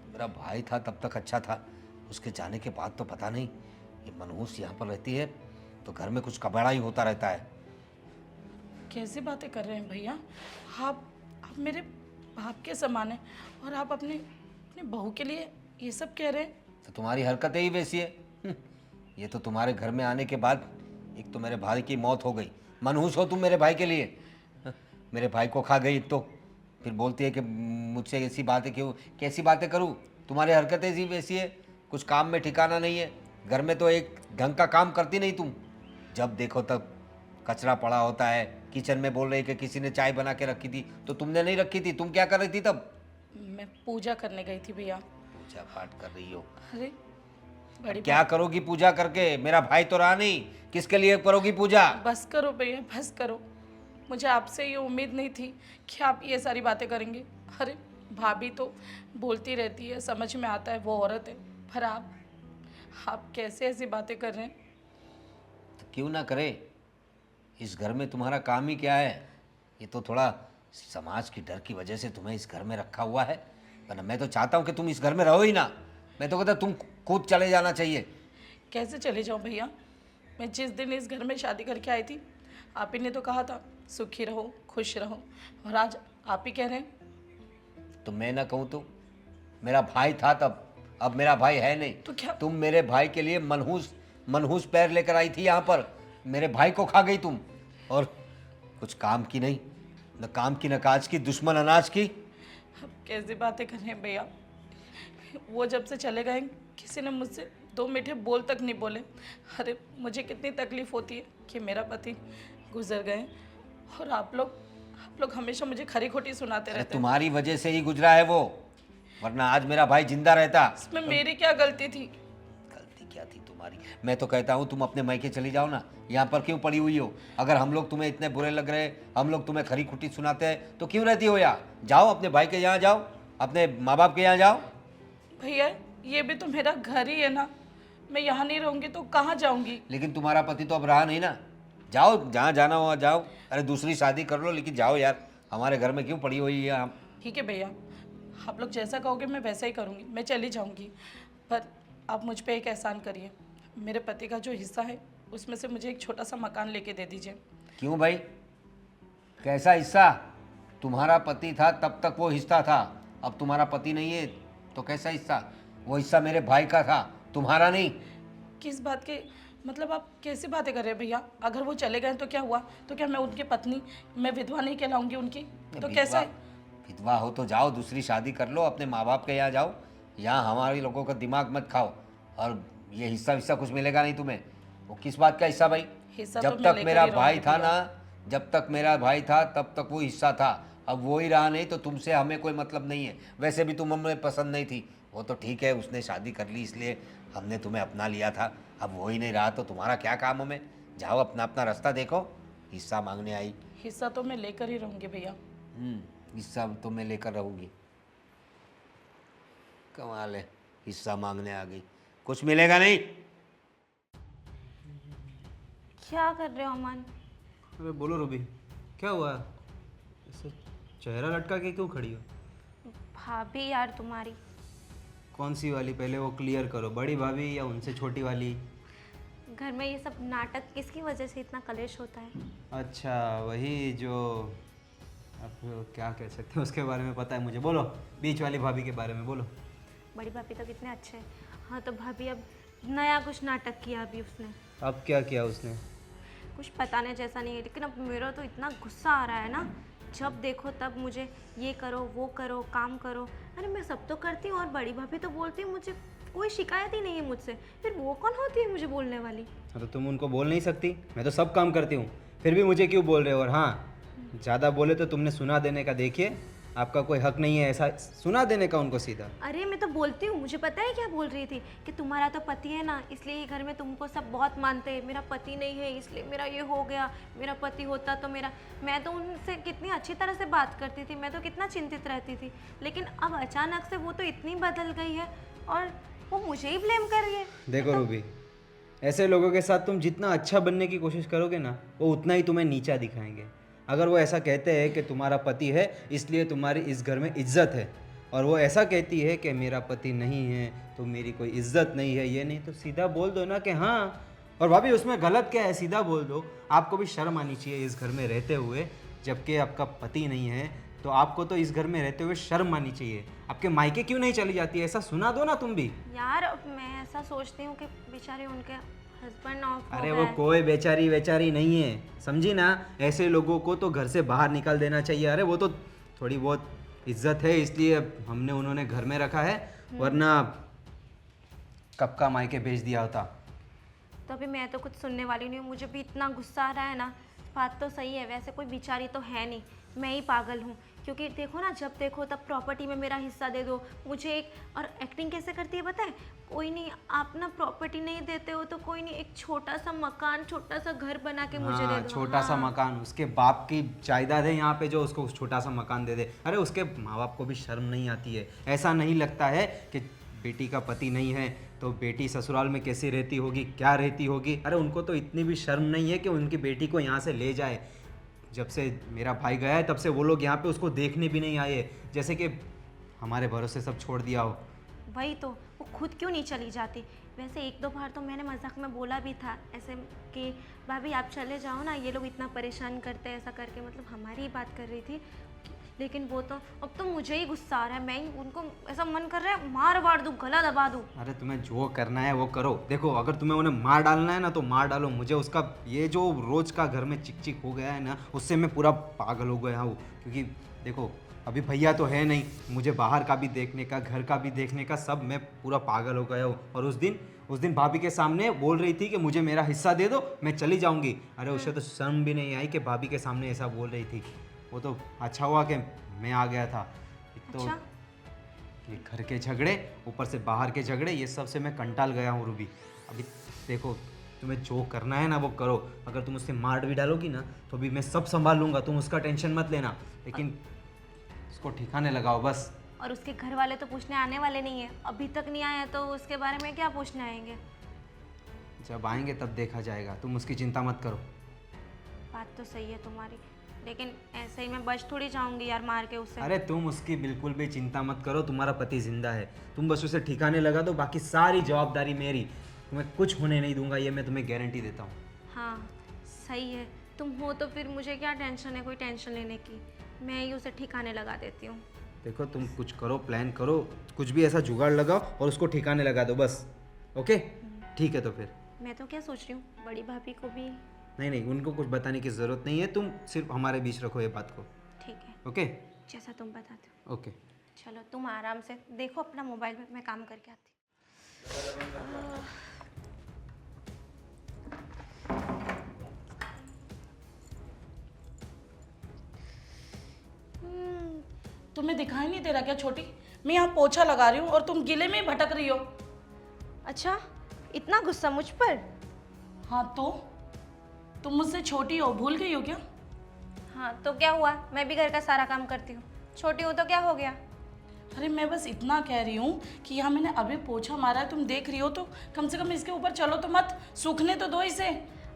Speaker 6: मेरा भाई था तब तक अच्छा था, उसके जाने के बाद तो पता नहीं, ये मनहूस यहाँ पर रहती है तो घर में कुछ कबाड़ा ही होता रहता है।
Speaker 3: कैसी बातें कर रहे हैं भैया? आप मेरे बाप के समान हैं और आप अपनी अपनी बहू के लिए ये सब कह रहे हैं?
Speaker 6: तो तुम्हारी हरकतें ही वैसी है। ये तो तुम्हारे घर में आने के बाद एक तो मेरे भाई की मौत हो गई, मनहूस हो तुम मेरे भाई के लिए। मेरे भाई को खा गई तो फिर बोलती है कि मुझसे ऐसी बातें क्यों, कैसी बातें करूं? तुम्हारी हरकतें ही वैसी है, कुछ काम में ठिकाना नहीं है। घर में तो एक ढंग का काम करती नहीं तुम, जब देखो तब कचरा पड़ा होता है। किचन में बोल रही कि किसी ने चाय बना के रखी थी, तो तुमने नहीं रखी थी, तुम क्या कर रही थी तब?
Speaker 3: मैं पूजा करने गई थी भैया।
Speaker 6: पूजा पाठ कर रही हो?
Speaker 3: अरे बड़ी
Speaker 6: क्या करोगी पूजा करके? मेरा भाई तो रहा नहीं, किसके लिए करोगी पूजा?
Speaker 3: बस करो भैया, बस करो। मुझे आपसे ये उम्मीद नहीं थी कि आप ये सारी बातें करेंगे। अरे भाभी तो बोलती रहती है, समझ में आता है वो औरत है, पर आप कैसे ऐसी बातें कर रहे हैं?
Speaker 6: तो क्यों ना करे, इस घर में तुम्हारा काम ही क्या है? ये तो थोड़ा समाज की डर की वजह से तुम्हें इस घर में रखा हुआ है, वरना मैं तो चाहता हूँ कि तुम इस घर में रहो ही ना। मैं तो कहता तुम खुद चले जाना चाहिए।
Speaker 3: कैसे चले जाऊँ भैया? मैं जिस दिन इस घर में शादी करके आई थी, आप ही ने तो कहा था सुखी रहो, खुश रहो, और आज आप ही कह रहे हैं।
Speaker 6: तो मैं ना कहूँ तो? मेरा भाई था तब, अब मेरा भाई है नहीं।
Speaker 3: तो क्या?
Speaker 6: तुम मेरे भाई के लिए मनहूस पैर लेकर आई थी यहाँ पर, मेरे भाई को खा गई तुम, और कुछ काम की नहीं, न काम की न काज की, दुश्मन अनाज की।
Speaker 3: अब कैसी बातें कर रहे हैं भैया? वो जब से चले गए किसी ने मुझसे 2 मीठे बोल तक नहीं बोले। अरे मुझे कितनी तकलीफ होती है कि मेरा पति गुजर गए और आप लोग हमेशा मुझे खरी खोटी सुनाते
Speaker 6: अरे
Speaker 3: रहते हैं।
Speaker 6: तुम्हारी वजह से ही गुजरा है वो, वरना आज मेरा भाई जिंदा रहता।
Speaker 3: इसमें मेरी क्या गलती थी?
Speaker 6: गलती क्या थी तुम्हारी? मैं तो कहता हूँ तुम अपने मायके चली जाओ ना, यहाँ पर क्यों पड़ी हुई हो? अगर हम लोग तुम्हें इतने बुरे लग रहे, हम लोग तुम्हें खरी खुटी सुनाते हैं, तो क्यों रहती हो यहाँ? जाओ अपने भाई के यहाँ जाओ, अपने माँ बाप के यहाँ जाओ।
Speaker 3: भैया ये भी तो मेरा घर ही है ना, मैं यहाँ नहीं रहूँगी तो कहाँ जाऊँगी?
Speaker 6: लेकिन तुम्हारा पति तो अब रहा नहीं ना, जाओ जहाँ जाना हो जाओ। अरे दूसरी शादी कर लो, लेकिन जाओ यार, हमारे घर में क्यों पड़ी हुई है आप?
Speaker 3: ठीक है भैया, आप लोग जैसा कहोगे मैं वैसा ही करूँगी, मैं चली जाऊँगी। पर आप मुझ पे एक एहसान करिए, मेरे पति का जो हिस्सा है उसमें से मुझे एक छोटा सा मकान लेके दे दीजिए।
Speaker 6: क्यों भाई, कैसा हिस्सा? तुम्हारा पति था तब तक वो हिस्सा था, अब तुम्हारा पति नहीं है तो कैसा हिस्सा? वो हिस्सा मेरे भाई का था, तुम्हारा नहीं।
Speaker 3: किस बात के मतलब, आप कैसी बातें कर रहे हैं भैया? अगर वो चले गए तो क्या हुआ? तो क्या मैं उनकी पत्नी, मैं विधवा नहीं कहलाऊंगी उनकी? तो कैसा है?
Speaker 6: विधवा हो तो जाओ दूसरी शादी कर लो, अपने माँ बाप के यहाँ जाओ, यहाँ हमारे लोगों का दिमाग मत खाओ। और ये हिस्सा कुछ मिलेगा नहीं तुम्हें। वो किस बात का हिस्सा भाई?
Speaker 3: हिस्सा
Speaker 6: जब
Speaker 3: तो मैं
Speaker 6: तक
Speaker 3: लेकर
Speaker 6: मेरा
Speaker 3: ही
Speaker 6: भाई
Speaker 3: रहूंगी
Speaker 6: था
Speaker 3: भैया।
Speaker 6: ना, जब तक मेरा भाई था तब तक वो हिस्सा था, अब वो ही रहा नहीं तो तुमसे हमें कोई मतलब नहीं है। वैसे भी तुम हमें पसंद नहीं थी, वो तो ठीक है, उसने शादी कर ली इसलिए हमने तुम्हें अपना लिया था, अब वो ही नहीं रहा तो तुम्हारा क्या काम हमें? जाओ अपना अपना रास्ता देखो। हिस्सा मांगने आई?
Speaker 3: हिस्सा तो मैं लेकर ही रहूंगी भैया।
Speaker 6: हिस्सा तो मैं लेकर रहूँगी। कमाल है, हिस्सा मांगने आ गई, कुछ मिलेगा नहीं।
Speaker 5: क्या कर रहे हो अमन?
Speaker 1: अबे बोलो रूबी, क्या हुआ? ऐसे चेहरा लटका के क्यों खड़ी हो?
Speaker 5: भाभी यार तुम्हारी।
Speaker 1: कौन सी वाली? पहले वो क्लियर करो, बड़ी भाभी या उनसे छोटी वाली?
Speaker 5: घर में ये सब नाटक किसकी वजह से इतना कलेश होता है?
Speaker 1: अच्छा वही जो, अब क्या कह सकते हैं उसके बारे में पता है मुझे। बोलो, बीच वाली भाभी के बारे में बोलो।
Speaker 5: बड़ी भाभी तो कितने अच्छे हैं। हाँ तो भाभी अब नया कुछ नाटक किया अभी उसने।
Speaker 1: अब क्या किया उसने?
Speaker 5: कुछ बताने जैसा नहीं है, लेकिन अब मेरा तो इतना गुस्सा आ रहा है ना, जब देखो तब मुझे ये करो वो करो काम करो। अरे मैं सब तो करती हूँ और बड़ी भाभी तो बोलती हूँ, मुझे कोई शिकायत ही नहीं है मुझसे, फिर वो कौन होती है मुझे बोलने वाली?
Speaker 1: हाँ तो तुम उनको बोल नहीं सकती? मैं तो सब काम करती हूँ, फिर भी मुझे क्यों बोल रहे हो? और हाँ, ज़्यादा बोले तो तुमने सुना देने का, देखिए आपका कोई हक नहीं है ऐसा सुना देने का उनको सीधा।
Speaker 5: अरे मैं तो बोलती हूँ, मुझे पता है क्या बोल रही थी कि तुम्हारा तो पति है ना, इसलिए ये घर में तुमको सब बहुत मानते हैं, मेरा पति नहीं है इसलिए मेरा ये हो गया, मेरा पति होता तो मेरा। मैं तो उनसे कितनी अच्छी तरह से बात करती थी, मैं तो कितना चिंतित रहती थी, लेकिन अब अचानक से वो तो इतनी बदल गई है और वो मुझे ही ब्लेम कर रही है।
Speaker 1: देखो रूबी, ऐसे लोगों के साथ तुम जितना अच्छा बनने की कोशिश करोगे ना, वो उतना ही तुम्हें नीचा दिखाएंगे। अगर वो ऐसा कहते हैं कि तुम्हारा पति है इसलिए तुम्हारी इस घर में इज्जत है और वो ऐसा कहती है कि मेरा पति नहीं है तो मेरी कोई इज्जत नहीं है, ये नहीं, तो सीधा बोल दो ना कि हाँ। और भाभी उसमें गलत क्या है, सीधा बोल दो। आपको भी शर्म आनी चाहिए इस घर में रहते हुए, जबकि आपका पति नहीं है तो आपको तो इस घर में रहते हुए शर्म आनी चाहिए। आपके मायके क्यों नहीं चली जाती है, ऐसा सुना दो ना तुम भी।
Speaker 5: यार मैं ऐसा सोचती हूँ कि बेचारे उनके हस्बैंड ऑफ हो
Speaker 1: अरे
Speaker 5: गए
Speaker 1: वो
Speaker 5: हैं।
Speaker 1: कोई बेचारी वेचारी नहीं है, समझी ना। ऐसे लोगों को तो घर से बाहर निकाल देना चाहिए। अरे वो तो थोड़ी बहुत इज्जत है इसलिए हमने उन्होंने घर में रखा है, वरना कब का मायके भेज दिया होता।
Speaker 5: तो अभी मैं तो कुछ सुनने वाली नहीं हूँ, मुझे भी इतना गुस्सा आ रहा है ना। बात तो सही है, वैसे कोई बेचारी तो है नहीं, मैं ही पागल हूँ। क्योंकि देखो ना, जब देखो तब प्रॉपर्टी में मेरा हिस्सा दे दो मुझे एक। और एक्टिंग कैसे करती है पता है, कोई नहीं, आप ना प्रॉपर्टी नहीं देते हो तो कोई नहीं, एक छोटा सा मकान, छोटा सा घर बना के मुझे दे
Speaker 1: हाँ,
Speaker 5: दो।
Speaker 1: छोटा सा मकान, उसके बाप की जायदाद है यहाँ पे जो उसको छोटा सा मकान दे दे। अरे उसके माँ बाप को भी शर्म नहीं आती है। ऐसा नहीं लगता है कि बेटी का पति नहीं है तो बेटी ससुराल में कैसी रहती होगी, क्या रहती होगी। अरे उनको तो इतनी भी शर्म नहीं है कि उनकी बेटी को यहाँ से ले जाए। जब से मेरा भाई गया है तब से वो लोग यहाँ पे उसको देखने भी नहीं आए, जैसे कि हमारे भरोसे सब छोड़ दिया हो।
Speaker 5: वही तो, वो खुद क्यों नहीं चली जाती। वैसे एक दो बार तो मैंने मजाक में बोला भी था ऐसे कि भाभी आप चले जाओ ना, ये लोग इतना परेशान करते हैं, ऐसा करके, मतलब हमारी ही बात कर रही थी। लेकिन वो तो, अब तो मुझे ही गुस्सा आ रहा है, मैं ही उनको ऐसा मन कर रहा है मार वार दूँ, गला दबा दूँ।
Speaker 1: अरे तुम्हें जो करना है वो करो। देखो अगर तुम्हें उन्हें मार डालना है ना तो मार डालो। मुझे उसका ये जो रोज का घर में चिक चिक हो गया है ना, उससे मैं पूरा पागल हो गया हूँ। क्योंकि देखो अभी भैया तो है नहीं, मुझे बाहर का भी देखने का, घर का भी देखने का, सब मैं पूरा पागल हो गया हूँ। और उस दिन भाभी के सामने बोल रही थी कि मुझे मेरा हिस्सा दे दो, मैं चली जाऊँगी। अरे उसे तो शर्म भी नहीं आई कि भाभी के सामने ऐसा बोल रही थी। वो तो अच्छा हुआ कि मैं आ गया था। तो
Speaker 5: अच्छा,
Speaker 1: ये घर के झगड़े, ऊपर से बाहर के झगड़े, ये सब से मैं कंटाल गया हूँ रूबी। अभी देखो तुम्हें जो करना है ना वो करो। अगर तुम उससे मार भी डालोगी ना तो भी मैं सब संभाल लूँगा, तुम उसका टेंशन मत लेना। लेकिन उसको ठिकाने लगाओ बस।
Speaker 5: और उसके घर वाले तो पूछने आने वाले नहीं है, अभी तक नहीं आए हैं तो उसके बारे में क्या पूछने आएंगे।
Speaker 1: जब आएंगे तब देखा जाएगा, तुम उसकी चिंता मत करो।
Speaker 5: बात तो सही है तुम्हारी, लेकिन ऐसे ही मैं बच थोड़ी जाऊंगी यार मार के उससे।
Speaker 1: अरे तुम उसकी बिल्कुल भी चिंता मत करो, तुम्हारा पति जिंदा है। तुम बस उसे ठिकाने लगा दो, बाकी सारी जवाबदारी मेरी। तुम्हें कुछ होने नहीं दूंगा, ये मैं तुम्हें गारंटी देता हूँ।
Speaker 5: हाँ सही है, तुम हो तो फिर मुझे क्या टेंशन है कोई टेंशन लेने की। मैं ही उसे ठिकाने लगा देती हूँ।
Speaker 1: देखो तुम कुछ करो, प्लान करो, कुछ भी ऐसा जुगाड़ लगाओ और उसको ठिकाने लगा दो बस। ओके ठीक है। तो फिर
Speaker 5: मैं तो क्या सोच रही हूँ, बड़ी भाभी को भी।
Speaker 1: नहीं, उनको कुछ बताने की ज़रूरत नहीं है, तुम सिर्फ हमारे बीच रखो ये बात को।
Speaker 5: ठीक है,
Speaker 1: ओके
Speaker 5: जैसा तुम बताते हो।
Speaker 1: ओके।
Speaker 5: चलो तुम आराम से देखो अपना मोबाइल में, मैं काम करके आती
Speaker 3: हम्म, तुम्हें दिखाई नहीं दे रहा क्या छोटी? मैं यहाँ पोछा लगा रही हूँ और तुम गिले में ही भटक रही हो।
Speaker 5: हूँ। अच्छा, इतना गुस्सा मुझ पर?
Speaker 3: हाँ तो तुम मुझसे छोटी हो, भूल गई हो क्या?
Speaker 5: हाँ तो क्या हुआ, मैं भी घर का सारा काम करती हूँ, छोटी हूँ तो क्या हो गया।
Speaker 3: अरे मैं बस इतना कह रही हूँ कि यहाँ मैंने अभी पोछा मारा है, तुम देख रही हो तो कम से कम इसके ऊपर चलो तो मत, सूखने तो दो इसे।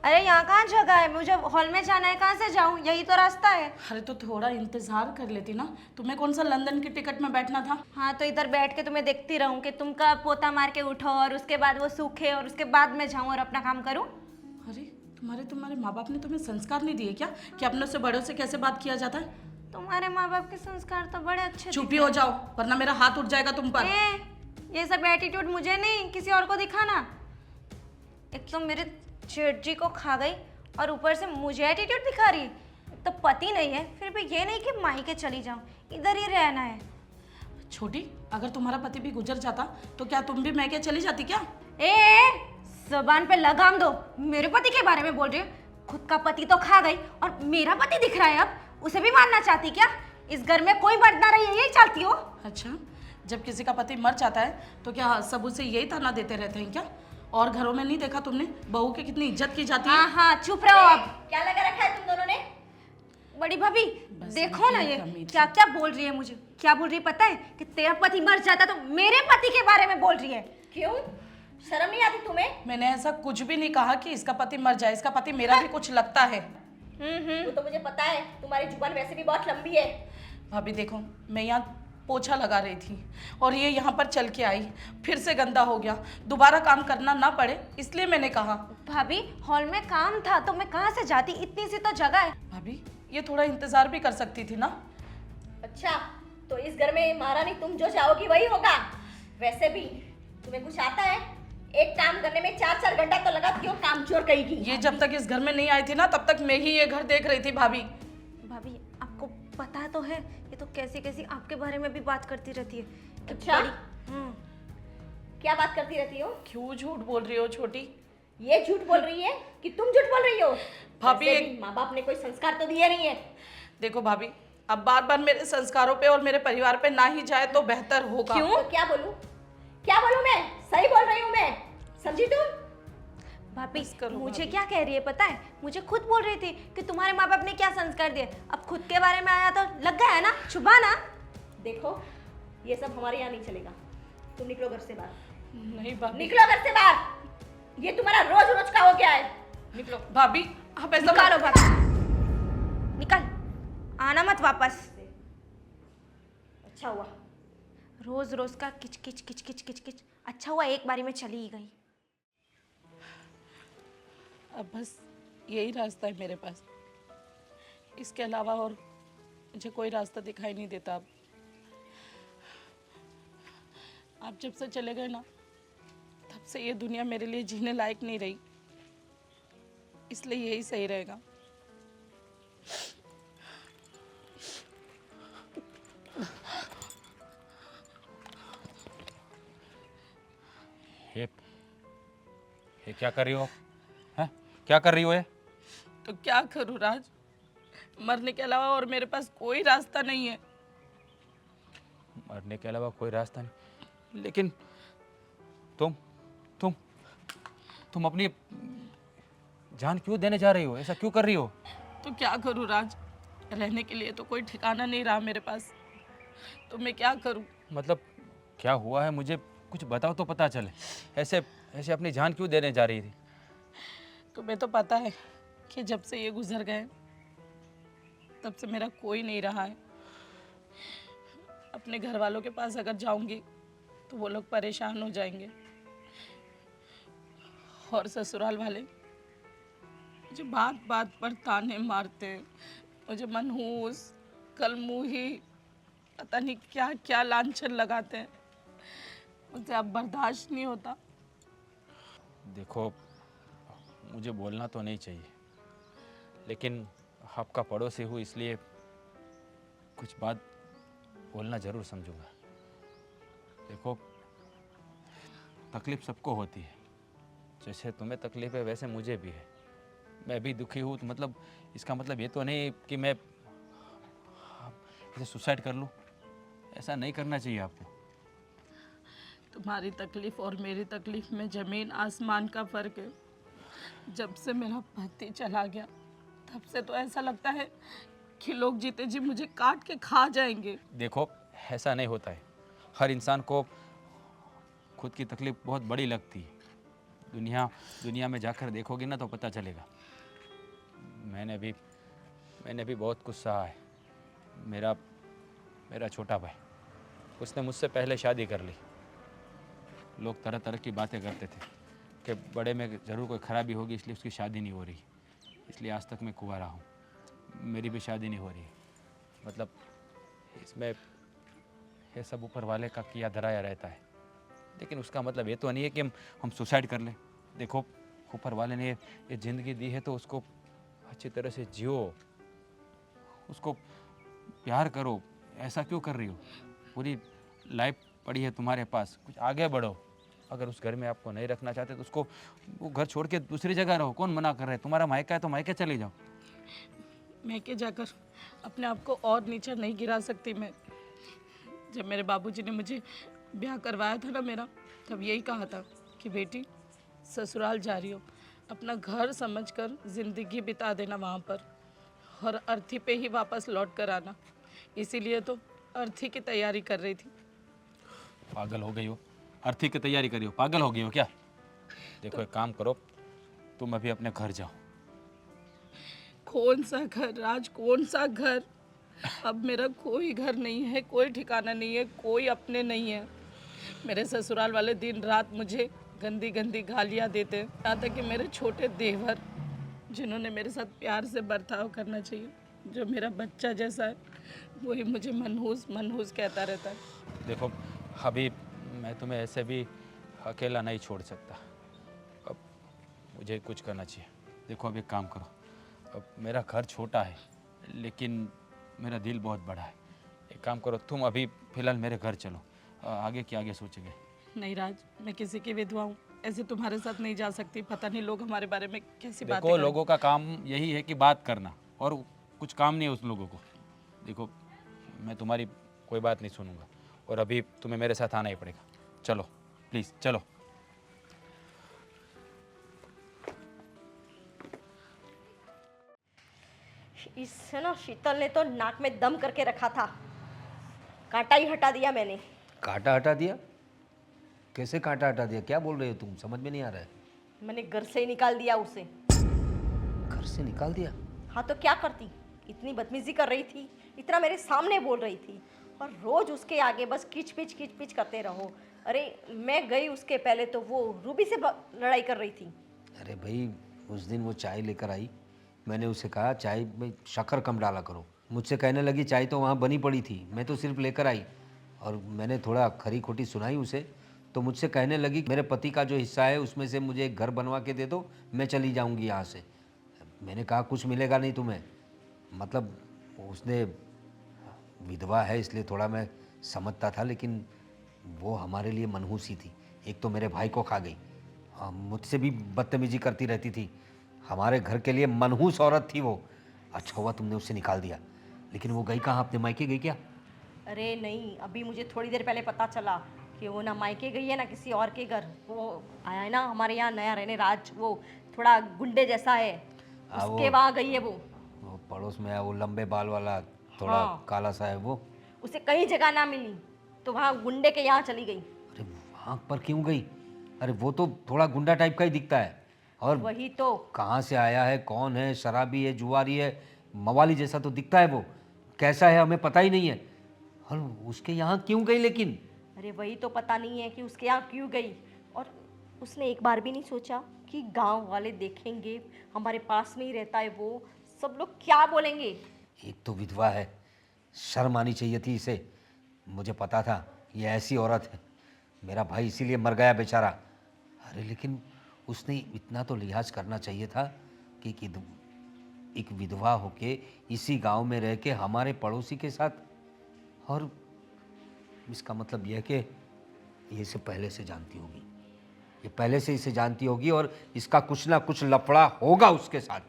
Speaker 5: अरे यहाँ कहाँ जगह है, मुझे हॉल में जाना है, कहाँ से जाऊँ, यही तो रास्ता है।
Speaker 3: अरे तो थोड़ा इंतजार कर लेती ना, तुम्हें कौन सा लंदन की टिकट में बैठना था?
Speaker 5: हाँ तो इधर बैठ के तुम्हें देखती रहूँ कि तुम कब पोता मार के उठो और उसके बाद वो सूखे और उसके बाद मैं जाऊँ और अपना काम करूँ।
Speaker 3: अरे तुम्हारे माँ बाप ने तुम्हें संस्कार नहीं दिए क्या कि अपनों से बड़ों से कैसे बात किया जाता है?
Speaker 5: तुम्हारे माँ बाप के संस्कार तो बड़े अच्छे
Speaker 3: चुप ही हो जाओ वरना मेरा हाथ उठ जाएगा तुम पर।
Speaker 5: ये सब एटीट्यूड मुझे नहीं, किसी और को दिखाना। एक तो मेरे जेठ जी को खा गई और ऊपर से मुझे एटीट्यूड दिखा रही। एक तो पति नहीं है, फिर भी ये नहीं कि मायके चली जाऊं, इधर ही रहना है।
Speaker 3: छोटी, अगर तुम्हारा पति भी गुजर जाता तो क्या तुम भी मैके चली जाती क्या?
Speaker 5: जबान पे लगाम दो, मेरे पति के बारे में बोल रही हो? खुद का पति तो खा गई और मेरा पति दिख रहा है, अब उसे भी मारना चाहती क्या? इस घर में कोई मर्द ना रही है, यही चाहती हो?
Speaker 3: अच्छा, जब किसी का पति मर जाता है तो क्या सब उसे यही ताना देते रहते हैं क्या? और घरों में नहीं देखा तुमने बहू की कितनी इज्जत की जाती है?
Speaker 5: हाँ हाँ चुप रहो अब।
Speaker 4: क्या लगा रखा है तुम दोनों ने?
Speaker 5: बड़ी भाभी देखो ना, ये
Speaker 3: कमीज।
Speaker 5: क्या क्या बोल रही है, मुझे क्या बोल रही है पता है? कि तेरा पति मर जाता तो मेरे पति के बारे में बोल रही है।
Speaker 4: क्यों, शर्म नहीं आती तुम्हें?
Speaker 3: मैंने ऐसा कुछ भी नहीं कहा कि इसका पति मर जाए, इसका पति मेरा भी कुछ लगता है।
Speaker 4: वो तो मुझे पता है, तुम्हारी जुबान वैसे भी बहुत लंबी है।
Speaker 3: भाभी देखो, मैं यहाँ पोछा लगा रही थी और ये यहाँ पर चल के आई, फिर से गंदा हो गया, दोबारा काम करना ना पड़े इसलिए मैंने कहा।
Speaker 5: भाभी हॉल में काम था तो मैं कहाँ से जाती, इतनी सी तो जगह है।
Speaker 3: भाभी ये थोड़ा इंतजार भी कर सकती थी ना।
Speaker 4: अच्छा, तो इस घर में महारानी तुम जो चाहोगी वही होगा। वैसे भी तुम्हें कुछ आता है? एक काम करने में 4-4 घंटा तो लगा, क्यों काम चोर कहेगी।
Speaker 3: ये जब तक इस घर में नहीं आई थी ना तब तक मैं ही ये घर देख रही थी भाभी।
Speaker 5: भाभी आपको पता तो है ये तो कैसी कैसी आपके बारे में भी बात करती रहती है कि
Speaker 4: अच्छा?
Speaker 5: हम्म।
Speaker 4: क्या बात करती रहती हो?
Speaker 3: क्यों झूठ बोल रही हो छोटी?
Speaker 4: ये झूठ बोल रही है कि तुम झूठ बोल रही हो?
Speaker 3: भाभी,
Speaker 4: वैसे
Speaker 3: एक-
Speaker 4: भी माँ बाप ने कोई संस्कार तो दिया नहीं है।
Speaker 3: देखो भाभी, अब बार बार मेरे संस्कारों पे और मेरे परिवार पे ना ही जाए तो बेहतर होगा।
Speaker 4: क्यों? तो क्या बोलूं? क्या बोलूं मैं? सही बोल रही हूँ मैं, समझी तुम?
Speaker 5: भाभी
Speaker 3: बस करो
Speaker 5: मुझे
Speaker 3: भाभी।
Speaker 5: क्या कह रही है पता है, मुझे खुद बोल रही थी कि तुम्हारे माँ बाप ने क्या संस्कार दिए, अब खुद के बारे में आया तो लग गया है ना छुपाना।
Speaker 4: देखो, ये सब हमारे यहाँ नहीं चलेगा। तुम निकलो घर से बाहर,
Speaker 3: नहीं भाभी,
Speaker 4: निकलो घर से बाहर। ये तुम्हारा रोज रोज का हो गया है।
Speaker 3: निकलो भाभी, आप ऐसा
Speaker 5: निकालो भाभी, निकल, आना मत वापस।
Speaker 4: अच्छा हुआ।
Speaker 5: रोज रोज का किच किच किच किच किच किच, अच्छा हुआ एक बारी में चली ही गई।
Speaker 3: अब बस यही रास्ता है मेरे पास, इसके अलावा और मुझे कोई रास्ता दिखाई नहीं देता। अब आप जब से चले गए ना तब से ये दुनिया मेरे लिए जीने लायक नहीं रही, इसलिए यही सही रहेगा।
Speaker 2: ये क्या कर रही हो? हैं? क्या कर रही हो ये?
Speaker 3: तो क्या करूँ राज, मरने के अलावा और मेरे पास कोई रास्ता नहीं है।
Speaker 2: मरने के अलावा कोई रास्ता नहीं, लेकिन तुम तुम तुम अपनी जान क्यों देने जा रही हो? ऐसा क्यों कर रही हो?
Speaker 3: तो क्या करूँ राज, रहने के लिए तो कोई ठिकाना नहीं रहा मेरे पास, तो मैं क्या करूँ।
Speaker 2: मतलब क्या हुआ है, मुझे कुछ बताओ तो पता चले। ऐसे ऐसे अपनी जान क्यों देने जा रही थी?
Speaker 3: तुम्हें तो पता है कि जब से ये गुजर गए तब से मेरा कोई नहीं रहा है। अपने घर वालों के पास अगर जाऊंगी तो वो लोग परेशान हो जाएंगे, और ससुराल वाले मुझे बात बात पर ताने मारते हैं, मुझे मनहूस, कलमुही, पता नहीं क्या क्या लांछन लगाते हैं। मुझे अब बर्दाश्त नहीं होता।
Speaker 2: देखो, मुझे बोलना तो नहीं चाहिए, लेकिन आपका पड़ोसी हूँ इसलिए कुछ बात बोलना ज़रूर समझूंगा। देखो, तकलीफ़ सबको होती है, जैसे तुम्हें तकलीफ़ है वैसे मुझे भी है। मैं भी दुखी हूँ, तो मतलब इसका मतलब ये तो नहीं कि मैं इसे सुसाइड कर लूँ। ऐसा नहीं करना चाहिए आपको।
Speaker 3: तुम्हारी तकलीफ और मेरी तकलीफ में जमीन आसमान का फर्क है। जब से मेरा पति चला गया तब से तो ऐसा लगता है कि लोग जीते जी मुझे काट के खा जाएंगे।
Speaker 2: देखो, ऐसा नहीं होता है। हर इंसान को खुद की तकलीफ बहुत बड़ी लगती है। दुनिया में जाकर देखोगे ना तो पता चलेगा। मैंने भी बहुत कुछ सहा है। मेरा छोटा भाई, उसने मुझसे पहले शादी कर ली। लोग तरह तरह की बातें करते थे कि बड़े में ज़रूर कोई ख़राबी होगी इसलिए उसकी शादी नहीं हो रही, इसलिए आज तक मैं कुंवारा हूँ। मेरी भी शादी नहीं हो रही। मतलब इसमें ये सब ऊपर वाले का किया धराया रहता है, लेकिन उसका मतलब ये तो नहीं है कि हम सुसाइड कर लें। देखो, ऊपर वाले ने ये ज़िंदगी दी है तो उसको अच्छी तरह से जियो, उसको प्यार करो। ऐसा क्यों कर रही हो? पूरी लाइफ पड़ी है तुम्हारे पास, कुछ आगे बढ़ो। अगर उस घर में आपको नहीं रखना चाहते तो उसको वो घर छोड़ के दूसरी जगह रहो। कौन मना कर रहा है? तुम्हारा मायका है तो मायके चले जाओ।
Speaker 3: मैं के जाकर अपने आप को और नीचे नहीं गिरा सकती मैं। जब मेरे बाबूजी ने मुझे ब्याह करवाया था ना मेरा, तब यही कहा था कि बेटी ससुराल जा रही हो, अपना घर समझकर ज़िंदगी बिता देना वहाँ पर, और अर्थी पे ही वापस लौट कर आना। इसीलिए तो अर्थी की तैयारी कर रही थी।
Speaker 2: पागल हो गई हो? अर्थी की तैयारी करी हो? पागल हो गई हो क्या? देखो, एक काम करो, तुम अभी अपने घर जाओ।
Speaker 3: कौन सा घर राज, कौन सा घर? अब मेरा कोई घर नहीं है, कोई ठिकाना नहीं है, कोई अपने नहीं है। मेरे ससुराल वाले दिन रात मुझे गंदी गंदी गालियाँ देते हैं। यहाँ तक कि मेरे छोटे देवर, जिन्होंने मेरे साथ प्यार से बर्ताव करना चाहिए, जो मेरा बच्चा जैसा है, वही मुझे मनहूस मनहूस कहता रहता है।
Speaker 2: देखो अभी मैं तुम्हें ऐसे भी अकेला नहीं छोड़ सकता। अब मुझे कुछ करना चाहिए। देखो अब एक काम करो, अब मेरा घर छोटा है लेकिन मेरा दिल बहुत बड़ा है। एक काम करो, तुम अभी फ़िलहाल मेरे घर चलो, आगे की आगे सोचेंगे।
Speaker 3: नहीं राज, मैं किसी की विधवा हूँ, ऐसे तुम्हारे साथ नहीं जा सकती। पता नहीं लोग हमारे बारे में कैसी बातें
Speaker 2: देखो
Speaker 3: करें।
Speaker 2: लोगों का काम यही है कि बात करना, और कुछ काम नहीं है उस लोगों को। देखो मैं तुम्हारी कोई बात नहीं सुनूंगा, और अभी तुम्हें मेरे साथ आना ही पड़ेगा। चलो प्लीज़ चलो।
Speaker 4: इससे ना शीतल ने तो नाक में दम करके रखा था, कांटा ही हटा दिया मैंने।
Speaker 6: कांटा हटा दिया? कैसे कांटा हटा दिया? क्या बोल रहे हो तुम? समझ में नहीं आ रहा है।
Speaker 4: मैंने घर से ही निकाल दिया उसे।
Speaker 6: घर से निकाल दिया?
Speaker 4: हाँ तो क्या करती, इतनी बदतमीजी कर रही थी, इतना मेरे सामने बोल रही थी, और रोज उसके आगे बस किच पिच करते रहो। अरे मैं गई उसके पहले तो वो रूबी से लड़ाई कर रही थी।
Speaker 6: अरे भाई, उस दिन वो चाय लेकर आई, मैंने उसे कहा चाय में शक्कर कम डाला करो। मुझसे कहने लगी चाय तो वहाँ बनी पड़ी थी, मैं तो सिर्फ लेकर आई। और मैंने थोड़ा खरी खोटी सुनाई उसे, तो मुझसे कहने लगी मेरे पति का जो हिस्सा है उसमें से मुझे एक घर बनवा के दे दो, मैं चली जाऊँगी यहाँ से। मैंने कहा कुछ मिलेगा नहीं तुम्हें। मतलब उसने विधवा है इसलिए थोड़ा मैं समझता था, लेकिन वो हमारे लिए मनहूसी थी। एक तो मेरे भाई को खा गई, मुझसे भी बदतमीजी करती रहती थी। हमारे घर के लिए मनहूस औरत थी वो। अच्छा हुआ तुमने उसे निकाल दिया। लेकिन वो गई कहाँ? अपने मायके गई क्या?
Speaker 4: अरे नहीं, अभी मुझे थोड़ी देर पहले पता चला कि वो ना मायके गई है ना किसी और के घर। वो आया है ना हमारे यहाँ नया रहने, राज, वो थोड़ा गुंडे जैसा है, उसके वहाँ गई है वो
Speaker 6: पड़ोस में है वो लंबे बाल वाला, थोड़ा
Speaker 4: हाँ।
Speaker 6: काला सा है वो।
Speaker 4: उसे कहीं जगह ना मिली तो वहाँ गुंडे के यहाँ चली गई।
Speaker 6: अरे वहाँ पर क्यों गई? अरे वो तो थोड़ा गुंडा टाइप का ही दिखता है। और
Speaker 4: वही तो,
Speaker 6: कहाँ से आया है, कौन है, शराबी है, जुआरी है, मवाली जैसा तो दिखता है वो। कैसा है हमें पता ही नहीं है। और उसके यहाँ क्यों गई लेकिन?
Speaker 4: अरे वही तो पता नहीं है कि उसके यहाँ क्यों गई। और उसने एक बार भी नहीं सोचा कि गांव वाले देखेंगे, हमारे पास में ही रहता है वो, सब लोग क्या बोलेंगे।
Speaker 6: एक तो विधवा है, शर्म आनी चाहिए थी इसे। मुझे पता था ये ऐसी औरत है। मेरा भाई इसीलिए मर गया बेचारा। अरे लेकिन उसने इतना तो लिहाज करना चाहिए था कि एक विधवा होके इसी गांव में रह के हमारे पड़ोसी के साथ। और इसका मतलब यह है कि ये इसे पहले से जानती होगी, ये पहले से इसे जानती होगी, और इसका कुछ ना कुछ लफड़ा होगा उसके साथ,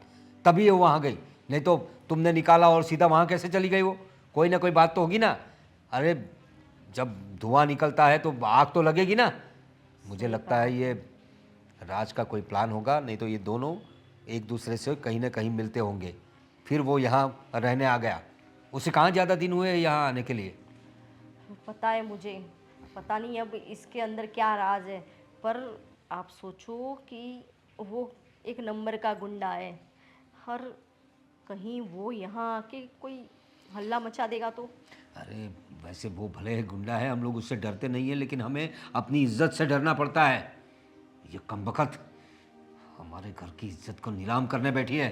Speaker 6: तभी ये वहाँ गई। नहीं तो तुमने निकाला और सीधा वहाँ कैसे चली गई वो? कोई ना कोई बात तो होगी ना। अरे जब धुआं निकलता है तो आग तो लगेगी ना। मुझे लगता है ये राज का कोई प्लान होगा, नहीं तो ये दोनों एक दूसरे से कहीं ना कहीं मिलते होंगे। फिर वो यहाँ रहने आ गया। उसे कहाँ ज़्यादा दिन हुए यहाँ आने के लिए?
Speaker 4: पता है मुझे, पता नहीं अब इसके अंदर क्या राज है, पर आप सोचो कि वो एक नंबर का गुंडा है, और कहीं वो यहाँ आके कोई हल्ला मचा देगा तो।
Speaker 6: अरे वैसे वो भले है गुंडा है, हम लोग उससे डरते नहीं हैं, लेकिन हमें अपनी इज्जत से डरना पड़ता है। ये कमबख्त हमारे घर की इज्जत को नीलाम करने बैठी है।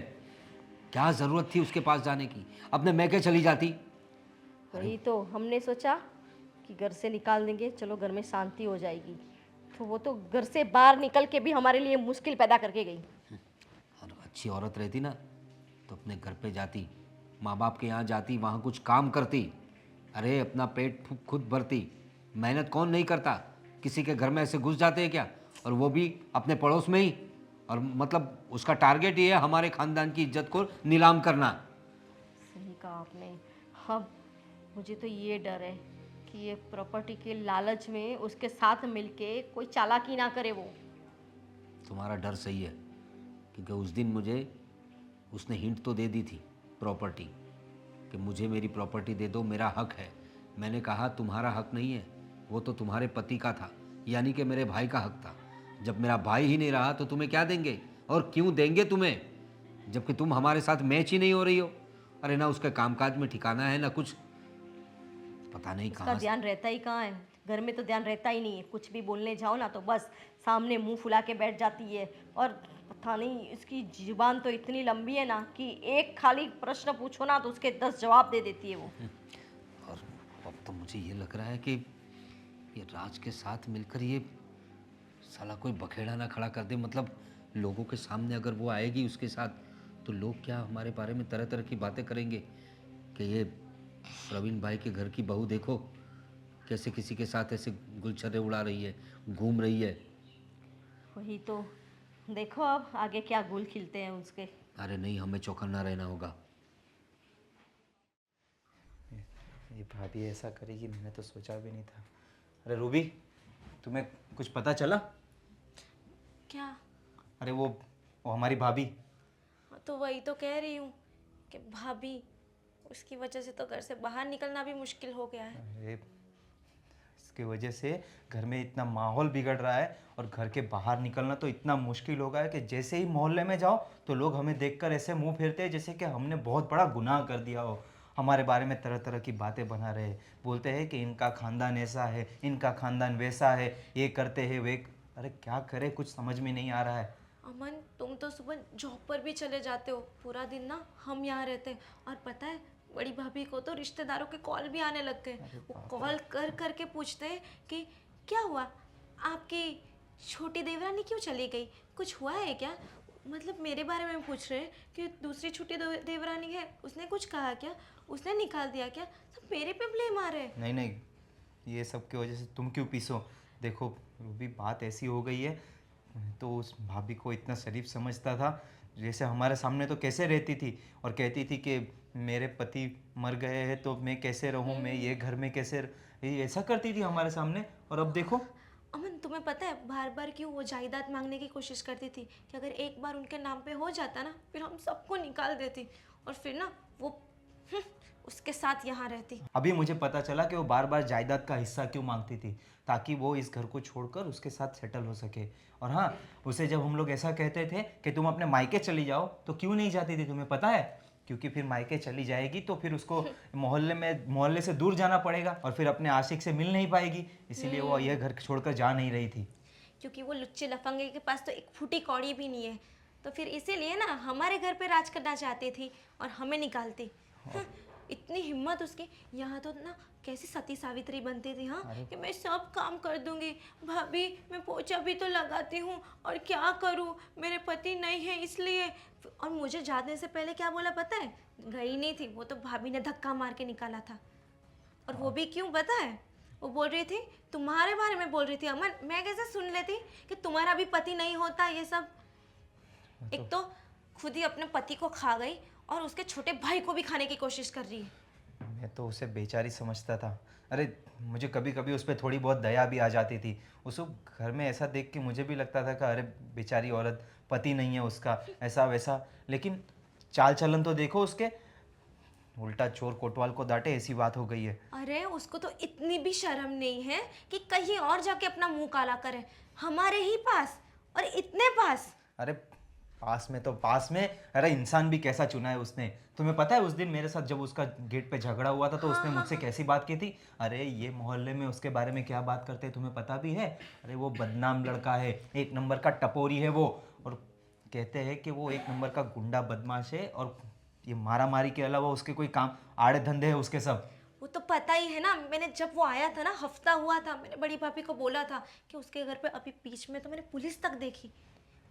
Speaker 6: क्या ज़रूरत थी उसके पास जाने की? अपने मैके चली जाती।
Speaker 4: वही तो हमने सोचा कि घर से निकाल देंगे, चलो घर में शांति हो जाएगी, तो वो तो घर से बाहर निकल के भी हमारे लिए मुश्किल पैदा करके गई।
Speaker 6: और अच्छी औरत रहती ना तो अपने घर पे जाती, माँ बाप के यहाँ जाती, वहाँ कुछ काम करती। अरे अपना पेट खुद भरती। मेहनत कौन नहीं करता? किसी के घर में ऐसे घुस जाते हैं क्या? और वो भी अपने पड़ोस में ही। और मतलब उसका टारगेट ये है हमारे ख़ानदान की इज्जत को नीलाम करना।
Speaker 4: सही कहा आपने। अब मुझे तो ये डर है कि ये प्रॉपर्टी के लालच में उसके साथ मिलके कोई चालाकी ना करे वो।
Speaker 6: तुम्हारा डर सही है, क्योंकि उस दिन मुझे उसने हिंट तो दे दी थी प्रॉपर्टी, कि मुझे मेरी प्रॉपर्टी दे दो, मेरा हक है। मैंने कहा तुम्हारा हक नहीं है, वो तो तुम्हारे पति का था, यानी कि मेरे भाई का हक था। जब मेरा भाई ही नहीं रहा तो तुम्हें क्या देंगे, और क्यों देंगे तुम्हें, जबकि तुम हमारे साथ मैच ही नहीं हो रही हो। अरे ना उसका कामकाज में ठिकाना है ना कुछ, पता नहीं
Speaker 4: उसका
Speaker 6: कहाँ से।
Speaker 4: ध्यान रहता ही कहाँ है, घर में तो ध्यान रहता ही नहीं है। कुछ भी बोलने जाओ ना तो बस सामने मुंह फुला के बैठ जाती है। और पता नहीं इसकी जुबान तो इतनी लंबी है ना कि एक खाली प्रश्न पूछो ना तो उसके 10 जवाब दे देती है वो।
Speaker 6: और अब तो मुझे ये लग रहा है कि ये राज के साथ मिलकर ये साला कोई बखेड़ा ना खड़ा कर दे। मतलब लोगों के सामने अगर वो आएगी उसके साथ, तो लोग क्या हमारे बारे में तरह तरह की बातें करेंगे कि ये प्रवीण भाई के घर की बहू देखो कैसे किसी के साथ ऐसे गुलछर्रे उड़ा रही है, घूम रही है।
Speaker 4: वही तो, देखो अब आगे क्या गुल खिलते हैं उसके।
Speaker 6: अरे नहीं, हमें चौकन्ना रहना होगा।
Speaker 1: ये भाभी ऐसा करेगी मैंने तो सोचा भी नहीं था। अरे रूबी, तुम्हें कुछ पता चला?
Speaker 5: क्या?
Speaker 1: अरे वो हमारी भाभी।
Speaker 5: तो वही तो कह रही हूँ कि भाभी, उसकी वजह से तो घर से बाहर निकलना भी मुश्किल हो गया है।
Speaker 1: अरे इसकी वजह से घर में इतना माहौल बिगड़ रहा है और घर के बाहर निकलना तो इतना मुश्किल हो गया है कि जैसे ही मोहल्ले में जाओ तो लोग हमें देखकर ऐसे मुंह फेरते हैं जैसे कि हमने बहुत बड़ा गुनाह कर दिया हो। हमारे बारे में तरह तरह की बातें बना रहे हैं, बोलते हैं कि इनका खानदान ऐसा है, इनका खानदान वैसा है, ये करते हैं वे। अरे क्या करें, कुछ समझ में नहीं आ रहा है।
Speaker 5: अमन, तुम तो सुबह जॉब पर भी चले जाते हो, पूरा दिन ना हम यहाँ रहते हैं। और पता है, बड़ी भाभी को तो रिश्तेदारों के कॉल भी आने लग गए। वो कॉल कर कर के पूछते हैं कि क्या हुआ, आपकी छोटी देवरानी क्यों चली गई, कुछ हुआ है क्या? मतलब मेरे बारे में पूछ रहे हैं कि दूसरी छोटी देवरानी है, उसने कुछ कहा क्या, उसने निकाल दिया क्या? सब मेरे पे ब्लेम आ रहे हैं।
Speaker 1: नहीं नहीं, ये सब की वजह से तुम क्यों पीसो? देखो रूबी, बात ऐसी हो गई है, तो उस भाभी को इतना शरीफ समझता था, जैसे हमारे सामने तो कैसे रहती थी और कहती थी कि मेरे पति मर गए हैं तो मैं कैसे रहूं, मैं ये घर में कैसे ये ऐसा करती थी हमारे सामने। और अब देखो।
Speaker 5: अमन, तुम्हें पता है बार बार क्यों वो जायदाद मांगने की कोशिश करती थी कि अगर एक बार उनके नाम पे हो जाता ना, फिर हम सबको निकाल देती और फिर ना वो उसके साथ यहाँ रहती।
Speaker 1: अभी मुझे पता चला कि वो बार बार जायदाद का हिस्सा क्यों मांगती थी, ताकि वो इस घर को छोड़कर उसके साथ सेटल हो सके। और हाँ, उसे जब हम लोग ऐसा कहते थे कि तुम अपने मायके चली जाओ, तो क्यों नहीं जाती थी तुम्हें पता है? क्योंकि फिर मायके चली जाएगी तो फिर उसको मोहल्ले से दूर जाना पड़ेगा और फिर अपने आशिक से मिल नहीं पाएगी, इसीलिए वो यह घर छोड़कर जा नहीं रही थी।
Speaker 5: क्योंकि वो लुच्चे लफंगे के पास तो एक फूटी कौड़ी भी नहीं है, तो फिर इसीलिए ना हमारे घर पे राज करना चाहती थी और हमें निकालती। इतनी हिम्मत उसकी। यहाँ तो ना कैसी सती सावित्री बनती थी, हाँ, कि मैं सब काम कर दूंगी भाभी, मैं पोछा भी तो लगाती हूँ, और क्या करूँ, मेरे पति नहीं है इसलिए। और मुझे जाने से पहले क्या बोला पता है? गई नहीं थी वो, तो भाभी ने धक्का मार के निकाला था। और वो भी क्यों पता है? वो बोल रही थी, तुम्हारे बारे में बोल रही थी। अमन, मैं कैसे सुन लेती कि तुम्हारा भी पति नहीं होता ये सब। एक तो खुद ही अपने पति को खा गई और उसके छोटे भाई को भी खाने की कोशिश कर रही है।
Speaker 1: मैं तो उसे बेचारी समझता था। अरे मुझे कभी कभी उस पर थोड़ी बहुत दया भी आ जाती थी। उस घर में ऐसा देख के मुझे भी लगता था कि अरे बेचारी औरत, पति नहीं है उसका, ऐसा वैसा। लेकिन चाल चलन तो देखो उसके, उल्टा चोर कोतवाल को डांटे ऐसी बात हो गई है।
Speaker 5: अरे उसको तो इतनी भी शर्म नहीं है कि कहीं और जाके अपना मुंह काला करे, हमारे ही पास, और इतने पास।
Speaker 1: अरे पास में तो पास में, अरे इंसान भी कैसा चुना है उसने। तुम्हें पता है उस दिन मेरे साथ जब उसका गेट पे झगड़ा हुआ था तो उसने मुझसे कैसी बात की थी? अरे ये मोहल्ले में उसके बारे में क्या बात करते हैं तुम्हें पता भी है? अरे वो बदनाम लड़का है, एक नंबर का टपोरी है वो, और कहते हैं कि वो एक नंबर का गुंडा बदमाश है, और ये मारा मारी के अलावा उसके कोई काम आड़े धंधे है उसके सब।
Speaker 5: वो तो पता ही है ना, मैंने जब वो आया था ना, हफ्ता हुआ था, मैंने बड़ी भाभी को बोला था कि उसके घर पे अभी बीच में तो मैंने पुलिस तक देखी,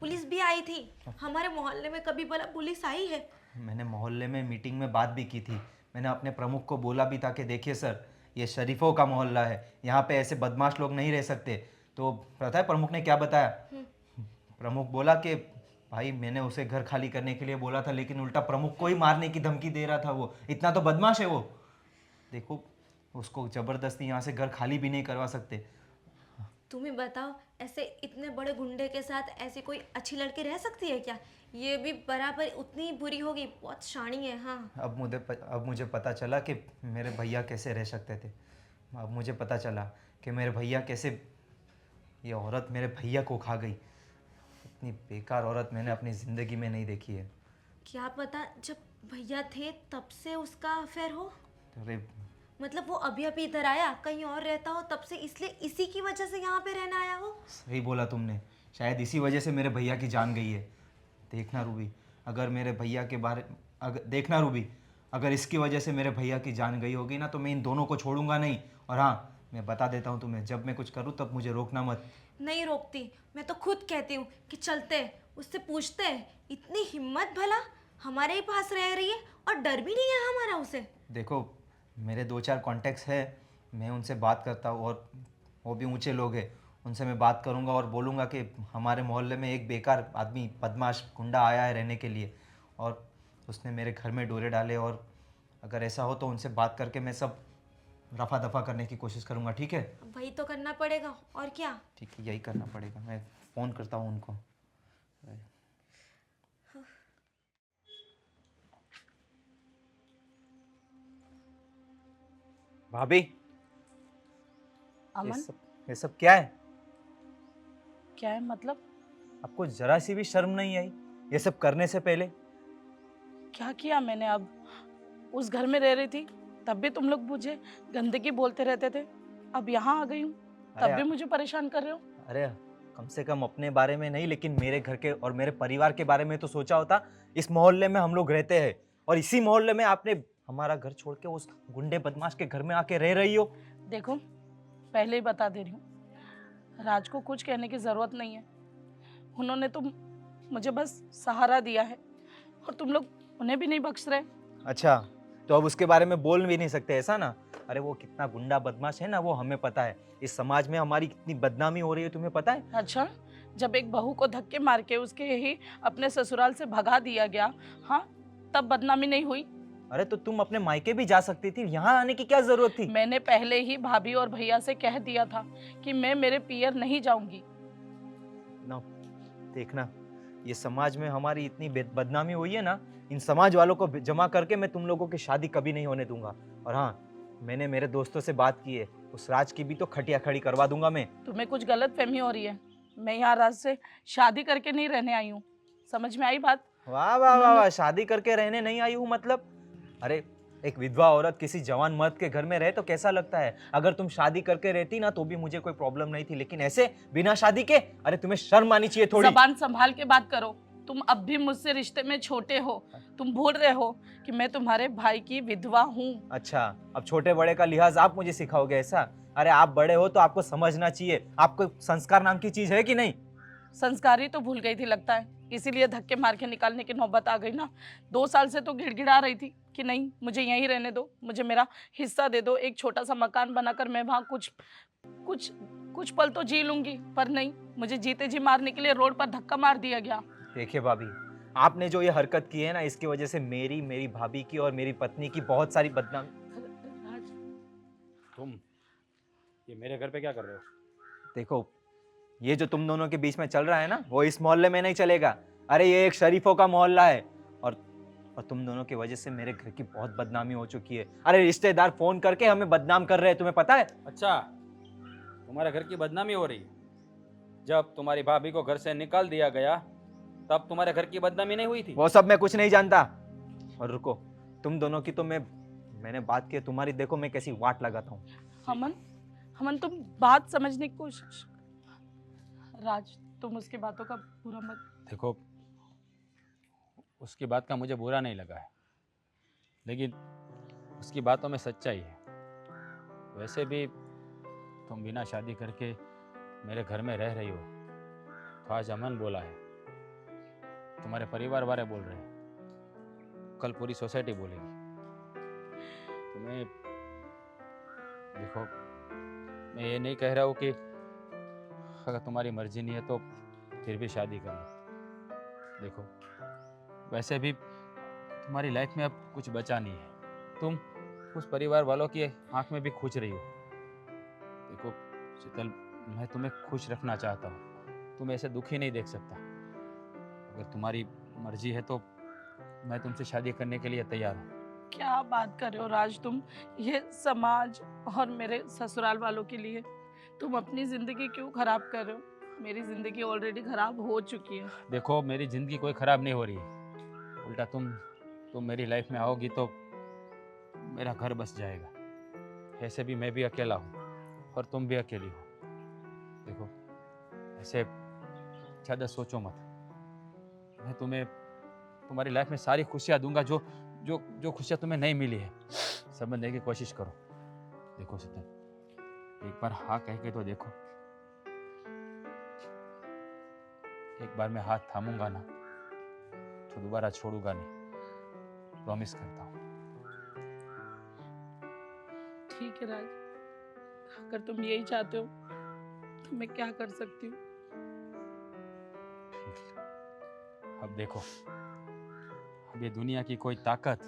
Speaker 5: पुलिस भी आई थी। हमारे मोहल्ले में कभी भला पुलिस आई है?
Speaker 1: मैंने मोहल्ले में मीटिंग में बात भी की थी। मैंने अपने प्रमुख को बोला भी था कि देखिए सर, ये शरीफों का मोहल्ला है, यहाँ पे ऐसे बदमाश लोग नहीं रह सकते। तो पता है प्रमुख ने क्या बताया? प्रमुख बोला कि भाई मैंने उसे घर खाली करने के लिए बोला था, लेकिन उल्टा प्रमुख को ही मारने की धमकी दे रहा था। वो इतना तो बदमाश है वो। देखो उसको ज़बरदस्ती यहाँ से घर खाली भी नहीं करवा सकते।
Speaker 5: तुम्हें बताओ, ऐसे इतने बड़े गुंडे के साथ ऐसी कोई अच्छी लड़की रह सकती है क्या? ये भी बराबर उतनी बुरी होगी, बहुत शानी है। हाँ,
Speaker 1: अब मुझे पता चला कि मेरे भैया कैसे रह सकते थे। अब मुझे पता चला कि मेरे भैया कैसे, ये औरत मेरे भैया को खा गई। इतनी बेकार औरत मैंने अपनी ज़िंदगी में नहीं देखी है।
Speaker 5: क्या पता जब भैया थे तब से उसका अफेयर हो।
Speaker 1: अरे
Speaker 5: मतलब वो अभी अभी इधर आया, कहीं और रहता हो तब से, इसलिए इसी की वजह से यहाँ पे रहना आया हो।
Speaker 1: सही बोला तुमने, शायद इसी वजह से मेरे भैया की जान गई है। देखना रूबी, अगर मेरे भैया के बारे देखना रूबी, अगर इसकी वजह से मेरे भैया की जान गई होगी ना तो मैं इन दोनों को छोड़ूंगा नहीं। और हाँ, मैं बता देता हूँ तुम्हें, जब मैं कुछ करूँ तब मुझे रोकना मत।
Speaker 5: नहीं रोकती, मैं तो खुद कहती हूँ कि चलते, उससे पूछते। इतनी हिम्मत भला, हमारे ही पास रह रही है और डर भी नहीं है हमारा उसे।
Speaker 1: देखो, मेरे 2-4 कॉन्टेक्ट्स है, मैं उनसे बात करता हूँ, और वो भी ऊंचे लोग हैं, उनसे मैं बात करूँगा और बोलूँगा कि हमारे मोहल्ले में एक बेकार आदमी बदमाश गुंडा आया है रहने के लिए, और उसने मेरे घर में डोरे डाले। और अगर ऐसा हो तो उनसे बात करके मैं सब रफा दफा करने की कोशिश करूँगा, ठीक है?
Speaker 5: वही तो करना पड़ेगा, और क्या।
Speaker 1: ठीक है, यही करना पड़ेगा। मैं फ़ोन करता हूँ उनको। भाभी,
Speaker 3: अमन,
Speaker 1: ये सब क्या है?
Speaker 3: क्या है मतलब?
Speaker 1: आपको जरा सी भी शर्म नहीं आई ये सब करने से पहले?
Speaker 3: क्या किया मैंने अब? उस घर में रह रही थी तब भी तुम लोग मुझे गंदगी बोलते रहते थे, अब यहाँ आ गई हूँ तब
Speaker 1: अरे
Speaker 3: भी मुझे परेशान कर रहे हो।
Speaker 1: अरे, कम से कम अपने बारे में नहीं, लेकिन मेरे घर के और मेरे परिवार के बारे में तो सोचा होता। इस मोहल्ले में हम लोग रहते हैं, और इसी मोहल्ले में आपने हमारा घर छोड़ के उस गुंडे बदमाश के घर में आके रह रही हो।
Speaker 3: देखो, पहले ही बता दे रही हूँ, राज को कुछ कहने की ज़रूरत नहीं है। उन्होंने तो मुझे बस सहारा दिया है और तुम लोग उन्हें भी नहीं बख्श रहे।
Speaker 1: अच्छा, तो अब उसके बारे में बोल भी नहीं सकते, ऐसा ना? अरे वो कितना गुंडा बदमाश है ना, वो हमें पता है। इस समाज में हमारी कितनी बदनामी हो रही है, तुम्हें पता है?
Speaker 3: अच्छा, जब एक बहू को धक्के मार के उसके ही अपने ससुराल से भगा दिया गया, हाँ, तब बदनामी नहीं हुई?
Speaker 1: अरे तो तुम अपने मायके भी जा सकती थी, यहाँ आने की क्या जरूरत थी?
Speaker 3: मैंने पहले ही भाभी और भैया से कह दिया था कि मैं मेरे पियर नहीं जाऊंगी।
Speaker 1: ना, देखना, ये समाज में हमारी इतनी बदनामी हुई है ना, इन समाज वालों को जमा करके मैं तुम लोगों की शादी कभी नहीं होने दूंगा। और हाँ, मैंने मेरे दोस्तों से बात की है, उस राज की भी तो खटिया खड़ी करवा दूंगा मैं।
Speaker 3: तुम्हें कुछ गलत फहमी हो रही है, मैं यहाँ राज से शादी करके नहीं रहने आई हूँ, समझ में आई बात?
Speaker 1: वाह वाह वाह वाह, शादी करके रहने नहीं आई हूँ मतलब? अरे, एक विधवा औरत किसी जवान मर्द के घर में रहे तो कैसा लगता है? अगर तुम शादी करके रहती ना तो भी मुझे कोई प्रॉब्लम नहीं थी, लेकिन ऐसे बिना शादी के? अरे तुम्हें शर्म आनी चाहिए थोड़ी।
Speaker 3: जबान संभाल के बात करो, तुम अब भी मुझसे रिश्ते में छोटे हो। तुम भूल रहे हो कि मैं तुम्हारे भाई की विधवा हूँ।
Speaker 1: अच्छा, अब छोटे बड़े का लिहाज आप मुझे सिखाओगे ऐसा? अरे आप बड़े हो तो आपको समझना चाहिए, आपको संस्कार नाम की चीज है कि नहीं?
Speaker 3: संस्कारी तो भूल गई थी लगता है, इसीलिए धक्के मार के निकालने की नौबत आ गई ना। 2 साल से तो गिड़गिड़ा रही थी कि नहीं, मुझे यहीं रहने दो, मुझे मेरा हिस्सा दे दो, एक छोटा सा मकान बनाकर मैं वहाँ कुछ कुछ कुछ पल तो जी लूंगी। पर नहीं, मुझे जीते जी मारने के लिए रोड पर धक्का मार दिया गया।
Speaker 1: देखिए भाभी, आपने जो ये हरकत की है ना, इसकी वजह से मेरी भाभी की और मेरी पत्नी की बहुत सारी बदनामी।
Speaker 3: राज,
Speaker 2: तुम ये मेरे घर पे क्या कर रहे हो?
Speaker 1: देखो, ये जो तुम दोनों के बीच में चल रहा है ना, वो इस मोहल्ले में नहीं चलेगा। अरे ये एक शरीफों का मोहल्ला है, और तुम दोनों की वजह से मेरे घर की बहुत बदनामी हो चुकी है। अरे रिश्तेदार फोन करके हमें बदनाम कर रहे हैं, तुम्हें पता है?
Speaker 2: अच्छा, तुम्हारे घर की बदनामी हो रही है? जब तुम्हारी भाभी को घर से निकाल दिया गया तब तुम्हारे घर की बदनामी नहीं हुई थी?
Speaker 1: वो सब मैं कुछ नहीं जानता। और रुको, तुम दोनों की तो मैंने बात की, तुम्हारी देखो मैं कैसी वाट लगाता हूँ।
Speaker 3: हमन तुम बात समझने की कोशिश। राज, तुम उसकी बातों का बुरा मत।
Speaker 2: देखो, उसकी बात का मुझे बुरा नहीं लगा है, लेकिन उसकी बातों में सच्चाई है। वैसे भी तुम बिना शादी करके मेरे घर में रह रही हो, तो आज अमन बोला है, तुम्हारे परिवार वाले बोल रहे हैं, कल पूरी सोसाइटी बोलेगी। तुम्हें देखो, मैं ये नहीं कह रहा हूँ कि अगर तुम्हारी मर्जी नहीं है तो फिर भी शादी कर लो। देखो, वैसे भी तुम्हारी लाइफ में अब कुछ बचा नहीं है, तुम उस परिवार वालों की आंख में भी खुश रही हो। देखो शीतल, मैं तुम्हें खुश रखना चाहता हूँ, तुम्हें ऐसे दुखी नहीं देख सकता। अगर तुम्हारी मर्जी है तो मैं तुमसे शादी करने के लिए तैयार हूँ।
Speaker 3: क्या बात कर रहे हो राज तुम? ये समाज और मेरे ससुराल वालों के लिए तुम अपनी जिंदगी क्यों खराब कर रहे हो? मेरी जिंदगी ऑलरेडी खराब हो चुकी है।
Speaker 2: देखो, मेरी ज़िंदगी कोई ख़राब नहीं हो रही है, उल्टा तुम मेरी लाइफ में आओगी तो मेरा घर बस जाएगा। ऐसे भी मैं भी अकेला हूँ और तुम भी अकेली हो। देखो ऐसे ज़्यादा सोचो मत। मैं तुम्हें तुम्हारी लाइफ में सारी खुशियाँ दूंगा जो जो जो खुशियाँ तुम्हें नहीं मिली है, समझने की कोशिश करो। देखो सत्यम, एक बार हाँ कह के तो देखो। एक बार मैं हाथ थामूंगा ना तो दोबारा छोड़ूंगा नहीं, प्रॉमिस करता हूँ।
Speaker 3: ठीक है राज, अगर तुम यही चाहते हो तो मैं क्या कर सकती हूँ।
Speaker 2: अब देखो, अब ये दुनिया की कोई ताकत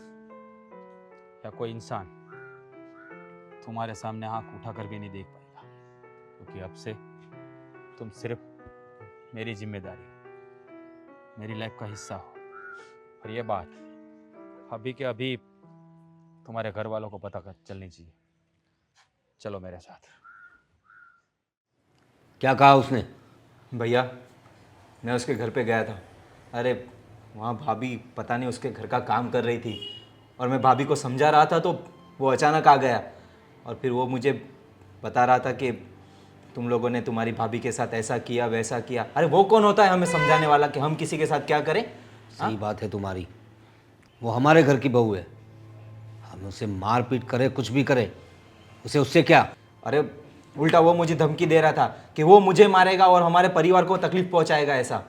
Speaker 2: या कोई इंसान तुम्हारे सामने आंख उठाकर भी नहीं देख पाएगा, क्योंकि अब से तुम सिर्फ मेरी जिम्मेदारी हो, मेरी लाइफ का हिस्सा हो। और ये बात अभी के अभी तुम्हारे घर वालों को पता कर चलनी चाहिए। चलो मेरे साथ।
Speaker 6: क्या कहा उसने?
Speaker 1: भैया मैं उसके घर पे गया था। अरे वहाँ भाभी पता नहीं उसके घर का काम कर रही थी और मैं भाभी को समझा रहा था तो वो अचानक आ गया और फिर वो मुझे बता रहा था कि तुम लोगों ने तुम्हारी भाभी के साथ ऐसा किया वैसा किया। अरे वो कौन होता है हमें समझाने वाला कि हम किसी के साथ क्या करें?
Speaker 6: सही बात है तुम्हारी, वो हमारे घर की बहू है। हम उसे मार पीट करे, कुछ भी करे, उसे उससे क्या?
Speaker 1: अरे उल्टा वो मुझे धमकी दे रहा था कि वो मुझे मारेगा और हमारे परिवार को तकलीफ पहुंचाएगा ऐसा।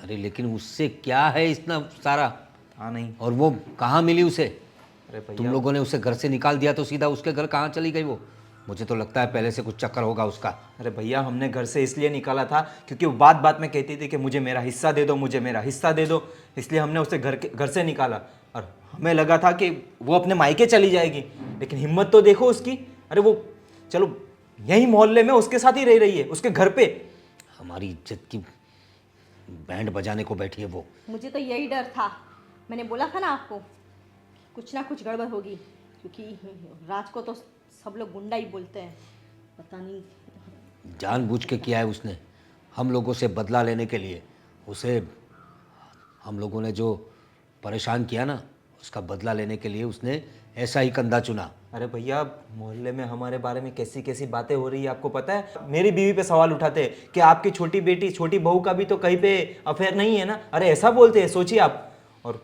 Speaker 6: अरे लेकिन उससे क्या है इतना सारा?
Speaker 1: हाँ नहीं।
Speaker 6: और वो कहाँ मिली उसे?
Speaker 1: अरे भैया
Speaker 6: तुम लोगों ने उसे घर से निकाल दिया तो सीधा उसके घर कहाँ चली गई वो? मुझे तो लगता है पहले से कुछ चक्कर होगा उसका।
Speaker 1: अरे भैया हमने घर से इसलिए निकाला था क्योंकि वो बात बात में कहती थी कि मुझे मेरा हिस्सा दे दो, मुझे मेरा हिस्सा दे दो, इसलिए हमने उसे घर से निकाला। और हमें लगा था कि वो अपने मायके चली जाएगी, लेकिन हिम्मत तो देखो उसकी। अरे वो चलो यही मोहल्ले में उसके साथ ही रह रही है, उसके घर पे।
Speaker 6: हमारी इज्जत की बैंड बजाने को बैठी है वो।
Speaker 4: मुझे तो यही डर था, मैंने बोला था ना आपको कुछ ना कुछ गड़बड़ होगी, क्योंकि राज को तो सब लोग गुंडा ही बोलते हैं। पता नहीं
Speaker 6: जानबूझ के किया है उसने, हम लोगों से बदला लेने के लिए। उसे हम लोगों ने जो परेशान किया ना, उसका बदला लेने के लिए उसने ऐसा ही कंधा चुना।
Speaker 1: अरे भैया मोहल्ले में हमारे बारे में कैसी कैसी बातें हो रही है आपको पता है? मेरी बीवी पे सवाल उठाते हैं कि आपकी छोटी बेटी छोटी बहू का भी तो कहीं पे अफेयर नहीं है ना। अरे ऐसा बोलते हैं, सोचिए आप। और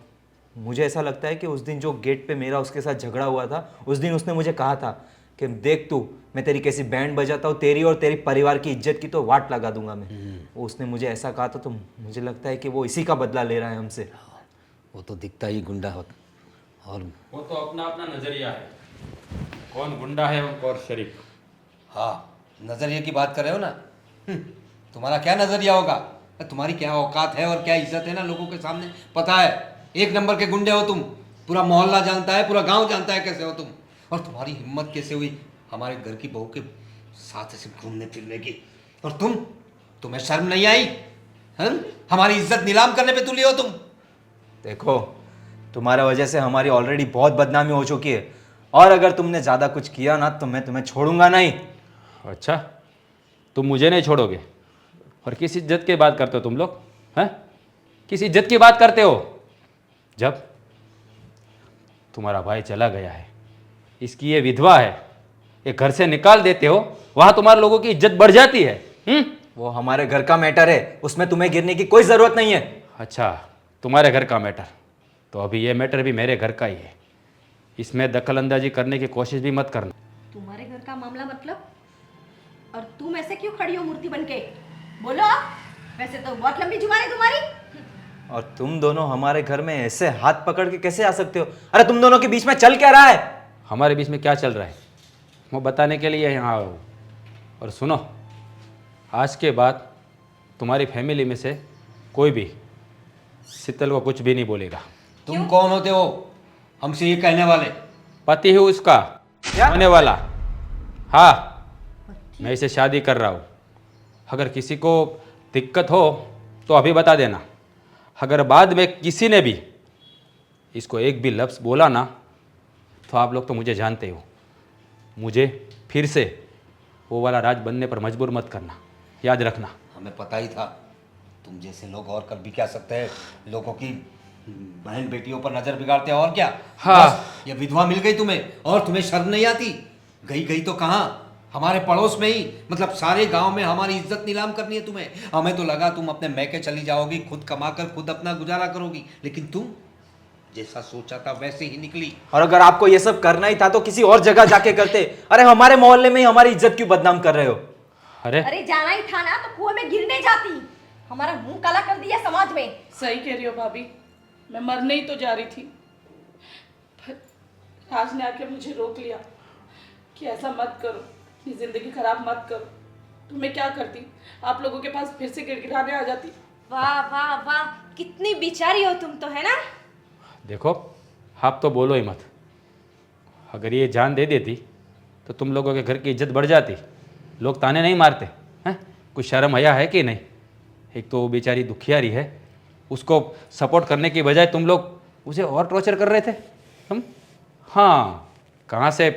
Speaker 1: मुझे ऐसा लगता है कि उस दिन जो गेट पे मेरा उसके साथ झगड़ा हुआ था, उस दिन उसने मुझे कहा था कि देख तू मैं तेरी कैसी बैंड बजाता हूँ, तेरी और तेरी परिवार की इज्जत की तो वाट लगा दूंगा मैं। वो उसने मुझे ऐसा कहा था, तो मुझे लगता है कि वो इसी का बदला ले रहा है हमसे।
Speaker 6: वो तो दिखता ही गुंडा हो। और
Speaker 2: वो तो अपना अपना नजरिया है, कौन गुंडा है और शरीफ।
Speaker 6: हाँ, नज़रिए की बात कर रहे हो ना? तुम्हारा क्या नज़रिया होगा? तुम्हारी क्या औकात है और क्या इज्जत है ना लोगों के सामने पता है। एक नंबर के गुंडे हो तुम, पूरा मोहल्ला जानता है, पूरा गांव जानता है कैसे हो तुम। और तुम्हारी हिम्मत कैसे हुई हमारे घर की बहू के साथ ऐसे घूमने फिरने की? और तुम्हें शर्म नहीं आई? हमारी इज्जत नीलाम करने पे तुली हो तुम।
Speaker 1: देखो तुम्हारे वजह से हमारी ऑलरेडी बहुत बदनामी हो चुकी है, और अगर तुमने ज़्यादा कुछ किया ना तो मैं तुम्हें छोड़ूंगा नहीं।
Speaker 2: अच्छा, तुम मुझे नहीं छोड़ोगे? और किस इज्जत की बात करते हो तुम लोग? हैं, किस इज्जत की बात करते हो? जब तुम्हारा भाई चला गया है, इसकी ये विधवा है, ये घर से निकाल देते हो, वहां तुम्हारे लोगों की इज्जत बढ़ जाती है।
Speaker 1: वो हमारे घर का मैटर है, उसमें तुम्हें गिरने की कोई ज़रूरत नहीं है।
Speaker 2: अच्छा, तुम्हारे घर का मैटर, तो अभी ये मैटर भी मेरे घर का ही है, इसमें दखल अंदाजी करने की कोशिश भी मत करना।
Speaker 4: तुम्हारे घर का मामला मतलब? और तुम ऐसे क्यों खड़ी हो मूर्ति बनके? बोलो आप, वैसे तो बहुत लंबी जुबान है तुम्हारी।
Speaker 1: और तुम दोनों हमारे घर में ऐसे हाथ पकड़ के कैसे आ सकते हो? अरे तुम दोनों के बीच में चल क्या रहा है?
Speaker 2: हमारे बीच में क्या चल रहा है वो बताने के लिए यहाँ आओ। और सुनो, आज के बाद तुम्हारी फैमिली में से कोई भी शीतल को कुछ भी नहीं बोलेगा।
Speaker 6: तुम कौन होते हो हमसे ये कहने वाले?
Speaker 2: पति हूँ उसका, होने वाला। हाँ, मैं इसे शादी कर रहा हूँ। अगर किसी को दिक्कत हो तो अभी बता देना। अगर बाद में किसी ने भी इसको एक भी लफ्ज़ बोला ना, तो आप लोग तो मुझे जानते हो, मुझे फिर से वो वाला राज बनने पर मजबूर मत करना, याद रखना।
Speaker 6: हमें पता ही था तुम जैसे लोग और कर भी क्या सकते हैं, लोगों की बहन बेटियों पर नजर बिगाड़ते हैं और क्या।
Speaker 2: हाँ।
Speaker 6: बस ये विधवा मिल गई तुम्हें और तुम्हें शर्म नहीं आती। गई गई तो कहाँ, हमारे पड़ोस में ही, मतलब सारे गांव में हमारी इज्जत नीलाम करनी है तुम्हें। हमें तो लगा तुम अपने मैके चली जाओगी, खुद कमाकर खुद अपना गुजारा करोगी, लेकिन तुम जैसा सोचा था वैसे ही निकली।
Speaker 1: और अगर आपको ये सब करना ही था तो किसी और जगह जाके करते। अरे हमारे मोहल्ले में ही हमारी इज्जत क्यों बदनाम कर रहे हो?
Speaker 2: अरे
Speaker 4: अरे जाना ही था ना तो कुएं में गिरने जाती, हमारा मुंह काला कर दिया समाज में।
Speaker 3: सही कह रही हो भाभी, मैं मरने ही तो जा रही थी, पर राज ने आके मुझे रोक लिया कि ऐसा मत करो, अपनी ज़िंदगी खराब मत करो। तो मैं क्या करती, आप लोगों के पास फिर से गिड़गिड़ाने आ जाती।
Speaker 5: वाह वाह वाह, कितनी बिचारी हो तुम तो, है ना?
Speaker 2: देखो, आप तो बोलो ही मत। अगर ये जान दे देती तो तुम लोगों के घर की इज्जत बढ़ जाती, लोग ताने नहीं मारते हैं। कुछ शर्म हया है कि नहीं? एक तो वो बेचारी दुखियारी है, उसको सपोर्ट करने की बजाय तुम लोग उसे और टॉर्चर कर रहे थे। तुम हाँ, कहाँ से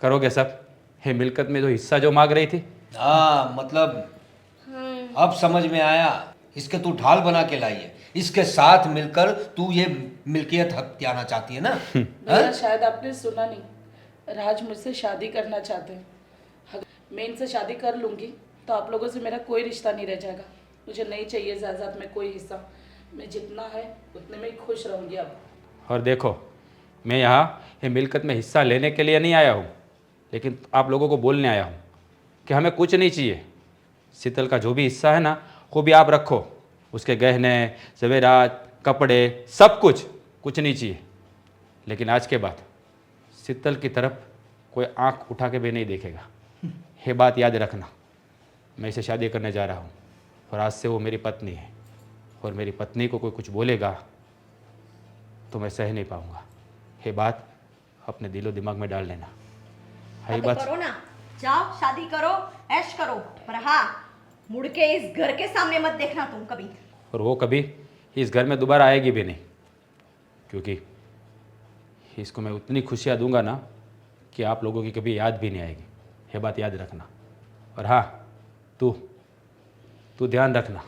Speaker 2: करोगे सब? हे मिल्कत में जो हिस्सा जो मांग रही थी।
Speaker 6: हाँ, मतलब अब समझ में आया, इसके तू ढाल बना के लाई है, इसके साथ मिलकर तू ये मिल्कियत हथियाना चाहती है ना।
Speaker 3: भैया शायद आपने सुना नहीं, राज मुझसे शादी करना चाहते हैं। अगर मैं इनसे शादी कर लूँगी तो आप लोगों से मेरा कोई रिश्ता नहीं रह जाएगा। मुझे नहीं चाहिए जायदाद में कोई हिस्सा, मैं जितना है उतने में ही खुश रहूँगी अब।
Speaker 2: और देखो, मैं यहाँ ये मिल्कत में हिस्सा लेने के लिए नहीं आया हूँ, लेकिन आप लोगों को बोलने आया हूँ कि हमें कुछ नहीं चाहिए। शीतल का जो भी हिस्सा है ना, वो भी आप रखो। उसके गहने, ज़ेवरात, कपड़े, सब कुछ नहीं चाहिए। लेकिन आज के बाद शीतल की तरफ कोई आंख उठा के भी नहीं देखेगा। ये बात याद रखना। मैं इसे शादी करने जा रहा हूँ और आज से वो मेरी पत्नी है, और मेरी पत्नी को कोई कुछ बोलेगा तो मैं सह नहीं पाऊँगा। ये बात अपने दिलो दिमाग में डाल लेना। है
Speaker 4: तो
Speaker 2: बात?
Speaker 4: करो ना, जाओ शादी करो, ऐश करो, पर हाँ मुड़ के इस घर के सामने मत देखना तुम कभी।
Speaker 2: और वो कभी इस घर में दोबारा आएगी भी नहीं, क्योंकि इसको मैं उतनी खुशियाँ दूंगा ना कि आप लोगों की कभी याद भी नहीं आएगी। ये बात याद रखना। और हाँ, तू ध्यान रखना,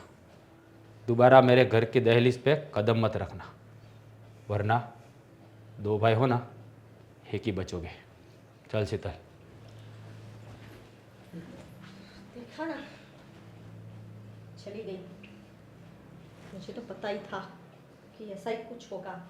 Speaker 2: दोबारा मेरे घर की दहलीज पे कदम मत रखना, वरना दो भाई हो ना, एक ही बचोगे। चल शीतल।
Speaker 4: देखा ना, चली गई। मुझे तो पता ही था कि ऐसा ही कुछ होगा।